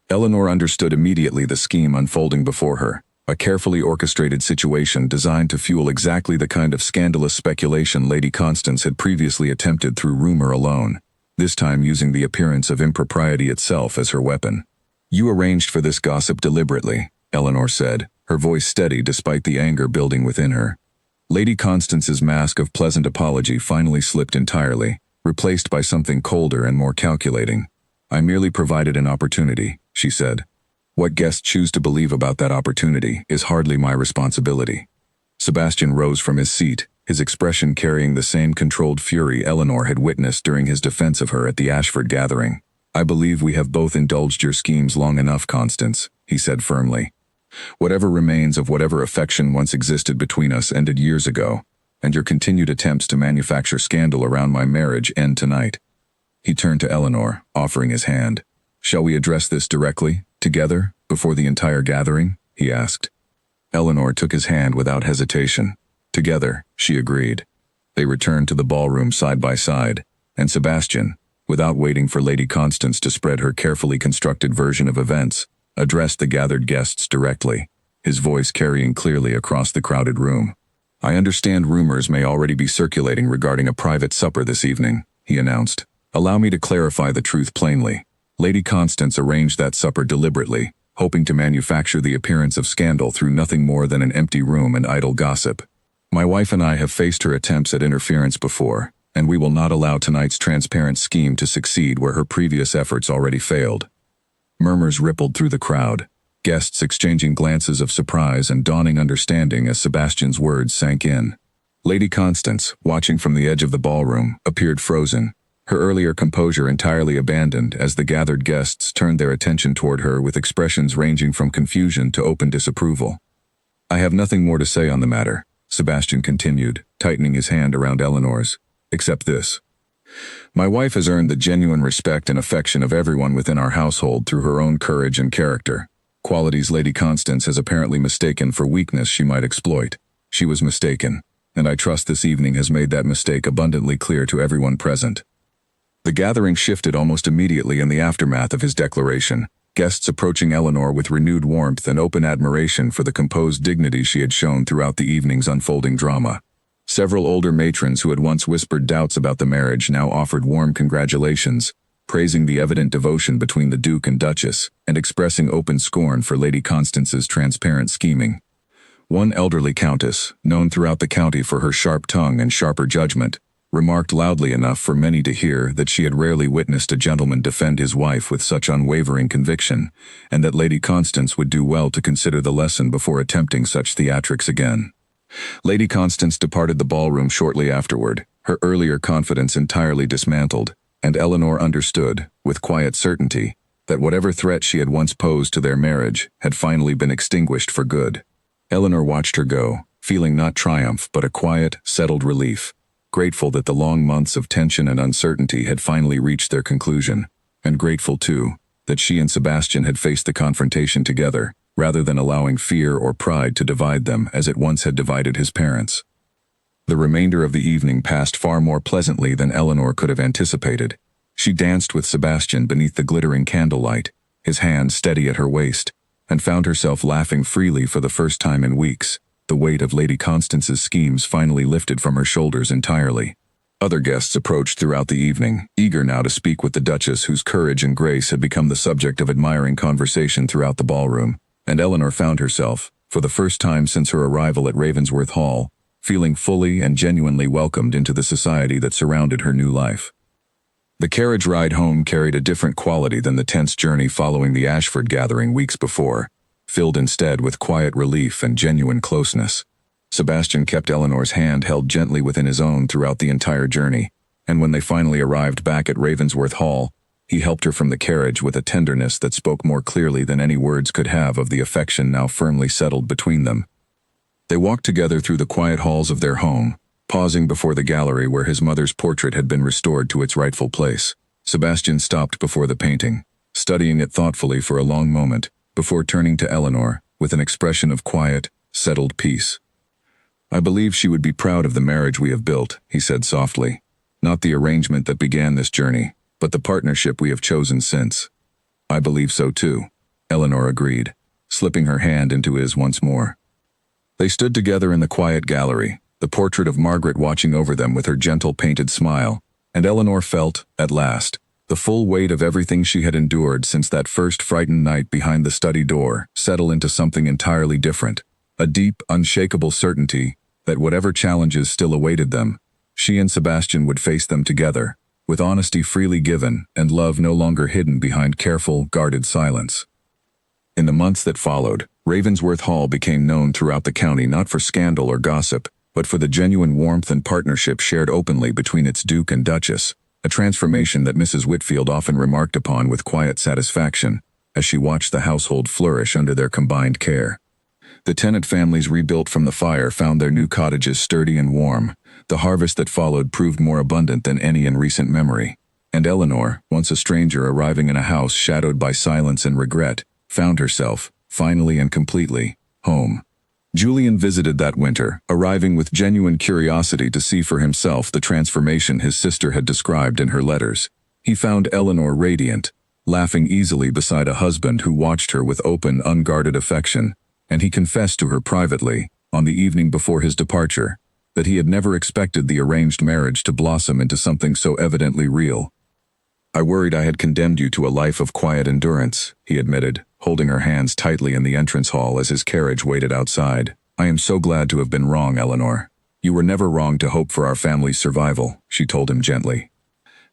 Eleanor understood immediately the scheme unfolding before her, a carefully orchestrated situation designed to fuel exactly the kind of scandalous speculation Lady Constance had previously attempted through rumor alone, this time using the appearance of impropriety itself as her weapon. You arranged for this gossip deliberately, Eleanor said, her voice steady despite the anger building within her. Lady Constance's mask of pleasant apology finally slipped entirely, replaced by something colder and more calculating. I merely provided an opportunity, she said. What guests choose to believe about that opportunity is hardly my responsibility. Sebastian rose from his seat, his expression carrying the same controlled fury Eleanor had witnessed during his defense of her at the Ashford gathering. I believe we have both indulged your schemes long enough, Constance, he said firmly. Whatever remains of whatever affection once existed between us ended years ago, and your continued attempts to manufacture scandal around my marriage end tonight. He turned to Eleanor, offering his hand. Shall we address this directly, together, before the entire gathering? He asked. Eleanor took his hand without hesitation. Together, she agreed. They returned to the ballroom side by side, and Sebastian, without waiting for Lady Constance to spread her carefully constructed version of events, addressed the gathered guests directly, his voice carrying clearly across the crowded room. I understand rumors may already be circulating regarding a private supper this evening, he announced. Allow me to clarify the truth plainly. Lady Constance arranged that supper deliberately, hoping to manufacture the appearance of scandal through nothing more than an empty room and idle gossip. My wife and I have faced her attempts at interference before, and we will not allow tonight's transparent scheme to succeed where her previous efforts already failed. Murmurs rippled through the crowd, guests exchanging glances of surprise and dawning understanding as Sebastian's words sank in. Lady Constance, watching from the edge of the ballroom, appeared frozen, her earlier composure entirely abandoned as the gathered guests turned their attention toward her with expressions ranging from confusion to open disapproval. "I have nothing more to say on the matter," Sebastian continued, tightening his hand around Eleanor's, "except this. My wife has earned the genuine respect and affection of everyone within our household through her own courage and character, qualities Lady Constance has apparently mistaken for weakness she might exploit. She was mistaken, and I trust this evening has made that mistake abundantly clear to everyone present." The gathering shifted almost immediately in the aftermath of his declaration, guests approaching Eleanor with renewed warmth and open admiration for the composed dignity she had shown throughout the evening's unfolding drama. Several older matrons who had once whispered doubts about the marriage now offered warm congratulations, praising the evident devotion between the Duke and Duchess, and expressing open scorn for Lady Constance's transparent scheming. One elderly countess, known throughout the county for her sharp tongue and sharper judgment, remarked loudly enough for many to hear that she had rarely witnessed a gentleman defend his wife with such unwavering conviction, and that Lady Constance would do well to consider the lesson before attempting such theatrics again. Lady Constance departed the ballroom shortly afterward, her earlier confidence entirely dismantled, and Eleanor understood, with quiet certainty, that whatever threat she had once posed to their marriage had finally been extinguished for good. Eleanor watched her go, feeling not triumph but a quiet, settled relief, grateful that the long months of tension and uncertainty had finally reached their conclusion, and grateful, too, that she and Sebastian had faced the confrontation together, rather than allowing fear or pride to divide them as it once had divided his parents. The remainder of the evening passed far more pleasantly than Eleanor could have anticipated. She danced with Sebastian beneath the glittering candlelight, his hand steady at her waist, and found herself laughing freely for the first time in weeks, the weight of Lady Constance's schemes finally lifted from her shoulders entirely. Other guests approached throughout the evening, eager now to speak with the Duchess, whose courage and grace had become the subject of admiring conversation throughout the ballroom, and Eleanor found herself, for the first time since her arrival at Ravensworth Hall, feeling fully and genuinely welcomed into the society that surrounded her new life. The carriage ride home carried a different quality than the tense journey following the Ashford gathering weeks before, filled instead with quiet relief and genuine closeness. Sebastian kept Eleanor's hand held gently within his own throughout the entire journey, and when they finally arrived back at Ravensworth Hall, he helped her from the carriage with a tenderness that spoke more clearly than any words could have of the affection now firmly settled between them. They walked together through the quiet halls of their home, pausing before the gallery where his mother's portrait had been restored to its rightful place. Sebastian stopped before the painting, studying it thoughtfully for a long moment, before turning to Eleanor, with an expression of quiet, settled peace. "I believe she would be proud of the marriage we have built," he said softly. "Not the arrangement that began this journey, but the partnership we have chosen since." "I believe so too," Eleanor agreed, slipping her hand into his once more. They stood together in the quiet gallery, the portrait of Margaret watching over them with her gentle painted smile, and Eleanor felt, at last, the full weight of everything she had endured since that first frightened night behind the study door settle into something entirely different, a deep, unshakable certainty that whatever challenges still awaited them, she and Sebastian would face them together, with honesty freely given and love no longer hidden behind careful, guarded silence. In the months that followed, Ravensworth Hall became known throughout the county not for scandal or gossip, but for the genuine warmth and partnership shared openly between its Duke and Duchess, a transformation that Mrs. Whitfield often remarked upon with quiet satisfaction as she watched the household flourish under their combined care. The Tennant families rebuilt from the fire found their new cottages sturdy and warm. The harvest that followed proved more abundant than any in recent memory, and Eleanor, once a stranger arriving in a house shadowed by silence and regret, found herself, finally and completely, home. Julian visited that winter, arriving with genuine curiosity to see for himself the transformation his sister had described in her letters. He found Eleanor radiant, laughing easily beside a husband who watched her with open, unguarded affection, and he confessed to her privately, on the evening before his departure, that he had never expected the arranged marriage to blossom into something so evidently real. I worried I had condemned you to a life of quiet endurance, he admitted, holding her hands tightly in the entrance hall as his carriage waited outside. I am so glad to have been wrong, Eleanor. You were never wrong to hope for our family's survival, she told him gently.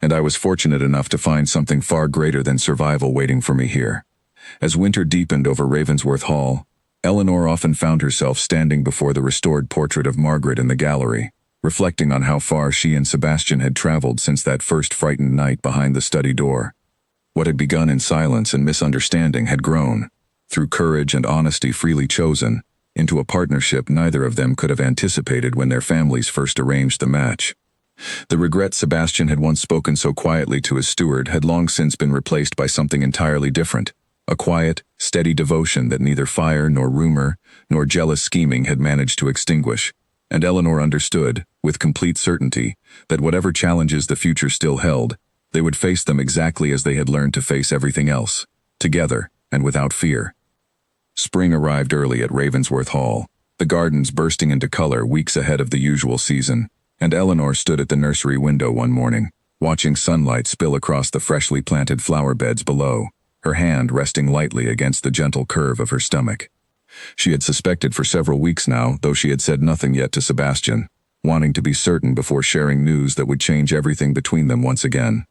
And I was fortunate enough to find something far greater than survival waiting for me here. As winter deepened over Ravensworth Hall, Eleanor often found herself standing before the restored portrait of Margaret in the gallery, reflecting on how far she and Sebastian had traveled since that first frightened night behind the study door. What had begun in silence and misunderstanding had grown, through courage and honesty freely chosen, into a partnership neither of them could have anticipated when their families first arranged the match. The regret Sebastian had once spoken so quietly to his steward had long since been replaced by something entirely different, a quiet, steady devotion that neither fire nor rumor nor jealous scheming had managed to extinguish, and Eleanor understood, with complete certainty, that whatever challenges the future still held, they would face them exactly as they had learned to face everything else, together and without fear. Spring arrived early at Ravensworth Hall, the gardens bursting into color weeks ahead of the usual season, and Eleanor stood at the nursery window one morning, watching sunlight spill across the freshly planted flower beds below, her hand resting lightly against the gentle curve of her stomach. She had suspected for several weeks now, though she had said nothing yet to Sebastian, wanting to be certain before sharing news that would change everything between them once again.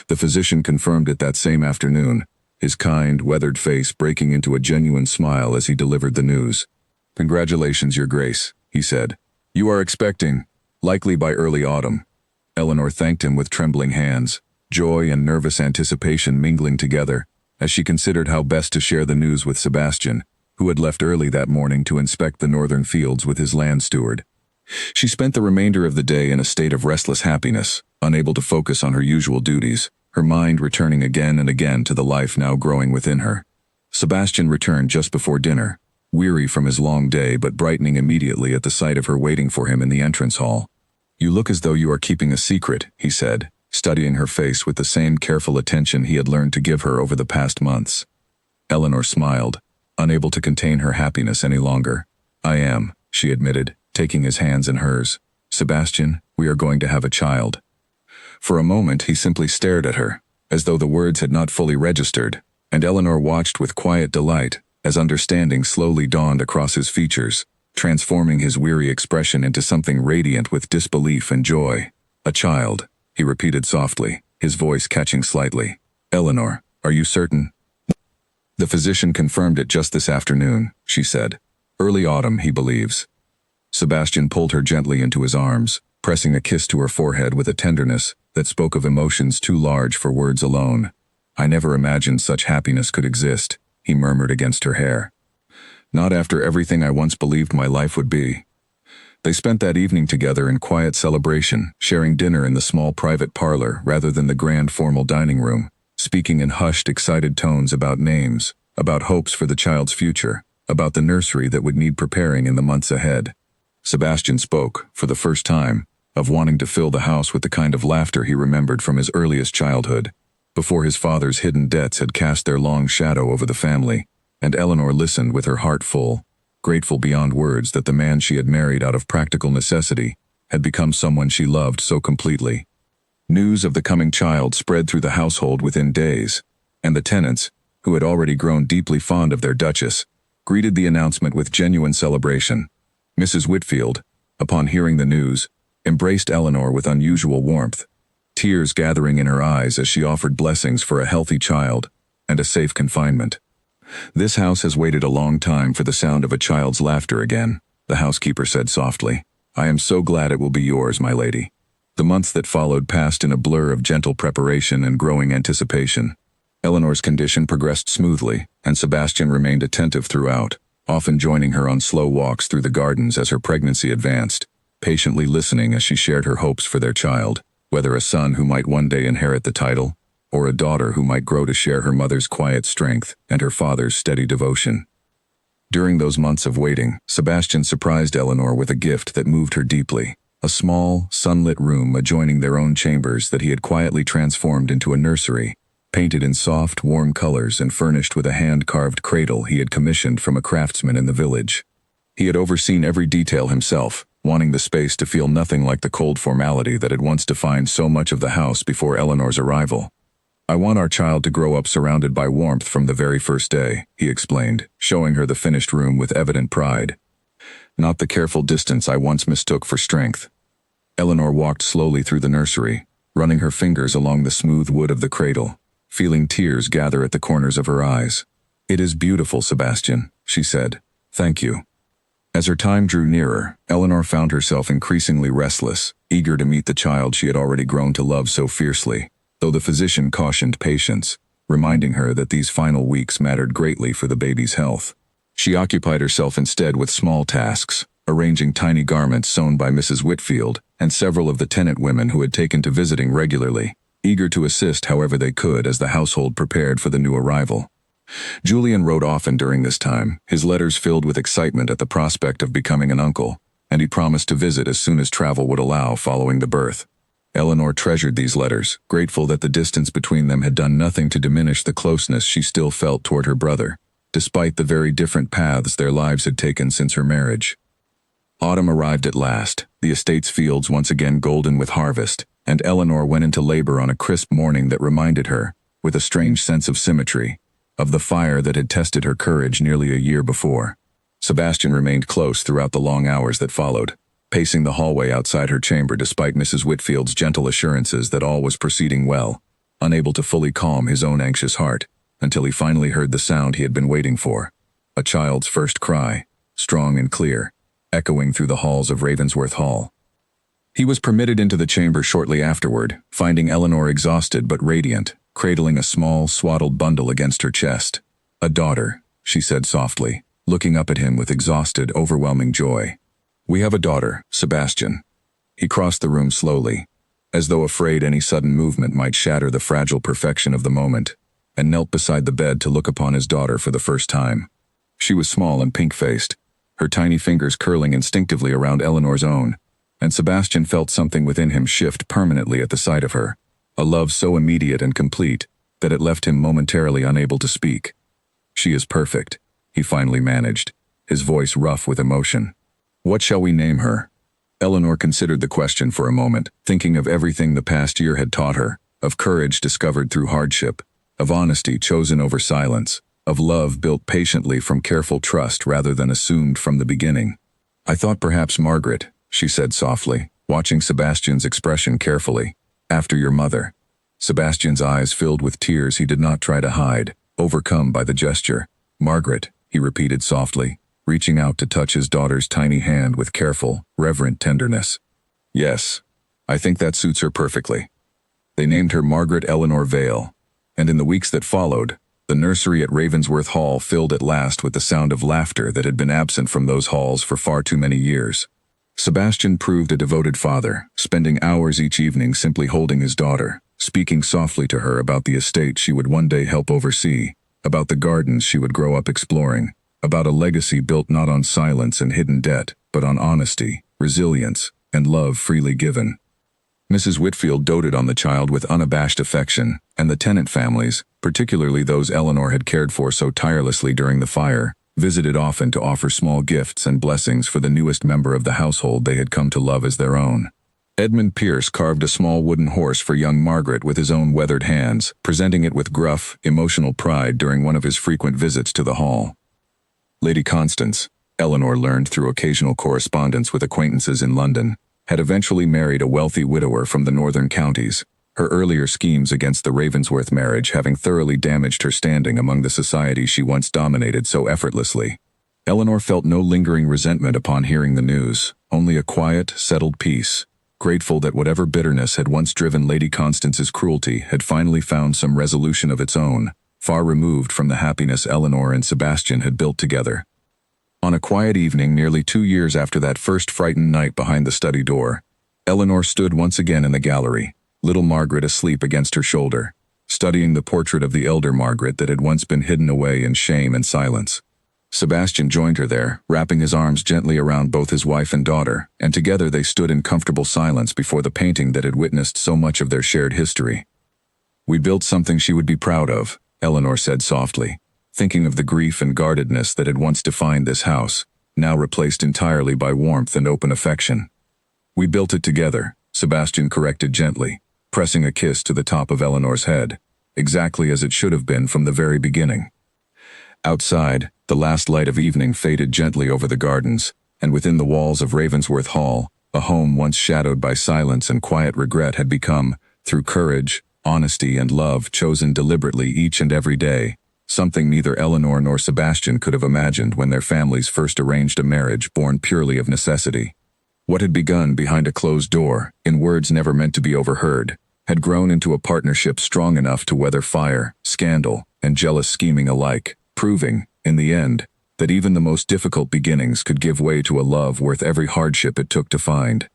The physician confirmed it that same afternoon, his kind, weathered face breaking into a genuine smile as he delivered the news. "Congratulations, Your Grace," he said. "You are expecting, likely by early autumn." Eleanor thanked him with trembling hands, joy and nervous anticipation mingling together, as she considered how best to share the news with Sebastian, who had left early that morning to inspect the northern fields with his land steward. She spent the remainder of the day in a state of restless happiness, unable to focus on her usual duties, her mind returning again and again to the life now growing within her. Sebastian returned just before dinner, weary from his long day but brightening immediately at the sight of her waiting for him in the entrance hall. "You look as though you are keeping a secret," he said, studying her face with the same careful attention he had learned to give her over the past months. Eleanor smiled, unable to contain her happiness any longer. "I am," she admitted, taking his hands in hers. "Sebastian, we are going to have a child." For a moment he simply stared at her, as though the words had not fully registered, and Eleanor watched with quiet delight as understanding slowly dawned across his features, transforming his weary expression into something radiant with disbelief and joy. "A child," he repeated softly, his voice catching slightly. "Eleanor, are you certain?" "The physician confirmed it just this afternoon," she said. "Early autumn, he believes." Sebastian pulled her gently into his arms, pressing a kiss to her forehead with a tenderness that spoke of emotions too large for words alone. "I never imagined such happiness could exist," he murmured against her hair. "Not after everything I once believed my life would be." They spent that evening together in quiet celebration, sharing dinner in the small private parlor rather than the grand formal dining room, speaking in hushed, excited tones about names, about hopes for the child's future, about the nursery that would need preparing in the months ahead. Sebastian spoke, for the first time, of wanting to fill the house with the kind of laughter he remembered from his earliest childhood, before his father's hidden debts had cast their long shadow over the family, and Eleanor listened with her heart full, grateful beyond words that the man she had married out of practical necessity had become someone she loved so completely. News of the coming child spread through the household within days, and the tenants, who had already grown deeply fond of their Duchess, greeted the announcement with genuine celebration. Mrs. Whitfield, upon hearing the news, embraced Eleanor with unusual warmth, tears gathering in her eyes as she offered blessings for a healthy child and a safe confinement. "This house has waited a long time for the sound of a child's laughter again," the housekeeper said softly. "I am so glad it will be yours, my lady." The months that followed passed in a blur of gentle preparation and growing anticipation. Eleanor's condition progressed smoothly, and Sebastian remained attentive throughout, often joining her on slow walks through the gardens as her pregnancy advanced, patiently listening as she shared her hopes for their child, whether a son who might one day inherit the title, or a daughter who might grow to share her mother's quiet strength and her father's steady devotion. During those months of waiting, Sebastian surprised Eleanor with a gift that moved her deeply, a small, sunlit room adjoining their own chambers that he had quietly transformed into a nursery, painted in soft, warm colors and furnished with a hand-carved cradle he had commissioned from a craftsman in the village. He had overseen every detail himself, wanting the space to feel nothing like the cold formality that had once defined so much of the house before Eleanor's arrival. I want our child to grow up surrounded by warmth from the very first day, he explained, showing her the finished room with evident pride. Not the careful distance I once mistook for strength. Eleanor walked slowly through the nursery, running her fingers along the smooth wood of the cradle, feeling tears gather at the corners of her eyes. It is beautiful, Sebastian, she said. Thank you. As her time drew nearer, Eleanor found herself increasingly restless, eager to meet the child she had already grown to love so fiercely, though the physician cautioned patience, reminding her that these final weeks mattered greatly for the baby's health. She occupied herself instead with small tasks, arranging tiny garments sewn by Mrs. Whitfield and several of the tenant women who had taken to visiting regularly, eager to assist however they could as the household prepared for the new arrival. Julian wrote often during this time, his letters filled with excitement at the prospect of becoming an uncle, and he promised to visit as soon as travel would allow following the birth. Eleanor treasured these letters, grateful that the distance between them had done nothing to diminish the closeness she still felt toward her brother, despite the very different paths their lives had taken since her marriage. Autumn arrived at last, the estate's fields once again golden with harvest, and Eleanor went into labor on a crisp morning that reminded her, with a strange sense of symmetry, of the fire that had tested her courage nearly a year before. Sebastian remained close throughout the long hours that followed, pacing the hallway outside her chamber despite Mrs. Whitfield's gentle assurances that all was proceeding well, unable to fully calm his own anxious heart, until he finally heard the sound he had been waiting for, a child's first cry, strong and clear, echoing through the halls of Ravensworth Hall. He was permitted into the chamber shortly afterward, finding Eleanor exhausted but radiant, cradling a small, swaddled bundle against her chest. "A daughter," she said softly, looking up at him with exhausted, overwhelming joy. "We have a daughter, Sebastian." He crossed the room slowly, as though afraid any sudden movement might shatter the fragile perfection of the moment, and knelt beside the bed to look upon his daughter for the first time. She was small and pink-faced, her tiny fingers curling instinctively around Eleanor's own, and Sebastian felt something within him shift permanently at the sight of her, a love so immediate and complete that it left him momentarily unable to speak. "She is perfect," he finally managed, his voice rough with emotion. "What shall we name her?" Eleanor considered the question for a moment, thinking of everything the past year had taught her, of courage discovered through hardship, of honesty chosen over silence, of love built patiently from careful trust rather than assumed from the beginning. "I thought perhaps Margaret," she said softly, watching Sebastian's expression carefully. "After your mother." Sebastian's eyes filled with tears he did not try to hide, overcome by the gesture. "Margaret," he repeated softly, reaching out to touch his daughter's tiny hand with careful, reverent tenderness. "Yes, I think that suits her perfectly." They named her Margaret Eleanor Vale, and in the weeks that followed, the nursery at Ravensworth Hall filled at last with the sound of laughter that had been absent from those halls for far too many years. Sebastian proved a devoted father, spending hours each evening simply holding his daughter, speaking softly to her about the estate she would one day help oversee, about the gardens she would grow up exploring, about a legacy built not on silence and hidden debt, but on honesty, resilience, and love freely given. Mrs. Whitfield doted on the child with unabashed affection, and the tenant families, particularly those Eleanor had cared for so tirelessly during the fire, visited often to offer small gifts and blessings for the newest member of the household they had come to love as their own. Edmund Pierce carved a small wooden horse for young Margaret with his own weathered hands, presenting it with gruff, emotional pride during one of his frequent visits to the hall. Lady Constance, Eleanor learned through occasional correspondence with acquaintances in London, had eventually married a wealthy widower from the northern counties, her earlier schemes against the Ravensworth marriage having thoroughly damaged her standing among the society she once dominated so effortlessly. Eleanor felt no lingering resentment upon hearing the news, only a quiet, settled peace, grateful that whatever bitterness had once driven Lady Constance's cruelty had finally found some resolution of its own, far removed from the happiness Eleanor and Sebastian had built together. On a quiet evening nearly 2 years after that first frightened night behind the study door, Eleanor stood once again in the gallery, little Margaret asleep against her shoulder, studying the portrait of the elder Margaret that had once been hidden away in shame and silence. Sebastian joined her there, wrapping his arms gently around both his wife and daughter, and together they stood in comfortable silence before the painting that had witnessed so much of their shared history. "We built something she would be proud of," Eleanor said softly, thinking of the grief and guardedness that had once defined this house, now replaced entirely by warmth and open affection. "We built it together," Sebastian corrected gently, pressing a kiss to the top of Eleanor's head. exactly as it should have been from the very beginning. Outside, the last light of evening faded gently over the gardens, and within the walls of Ravensworth Hall, a home once shadowed by silence and quiet regret had become, through courage, honesty, and love chosen deliberately each and every day, something neither Eleanor nor Sebastian could have imagined when their families first arranged a marriage born purely of necessity. What had begun behind a closed door, in words never meant to be overheard, had grown into a partnership strong enough to weather fire, scandal, and jealous scheming alike, proving, in the end, that even the most difficult beginnings could give way to a love worth every hardship it took to find.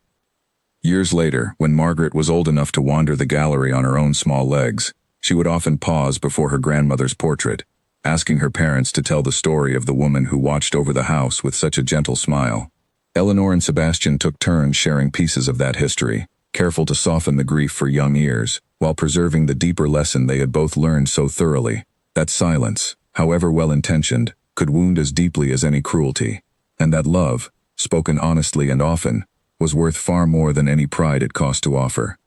Years later, when Margaret was old enough to wander the gallery on her own small legs, she would often pause before her grandmother's portrait, asking her parents to tell the story of the woman who watched over the house with such a gentle smile. Eleanor and Sebastian took turns sharing pieces of that history, careful to soften the grief for young ears, while preserving the deeper lesson they had both learned so thoroughly, that silence, however well-intentioned, could wound as deeply as any cruelty, and that love, spoken honestly and often, was worth far more than any pride it cost to offer.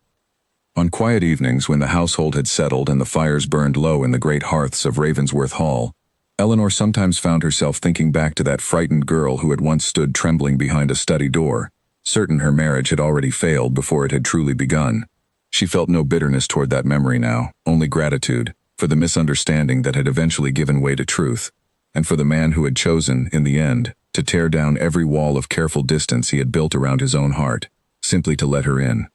On quiet evenings when the household had settled and the fires burned low in the great hearths of Ravensworth Hall, Eleanor sometimes found herself thinking back to that frightened girl who had once stood trembling behind a study door, certain her marriage had already failed before it had truly begun. She felt no bitterness toward that memory now, only gratitude, for the misunderstanding that had eventually given way to truth, and for the man who had chosen, in the end, to tear down every wall of careful distance he had built around his own heart, simply to let her in.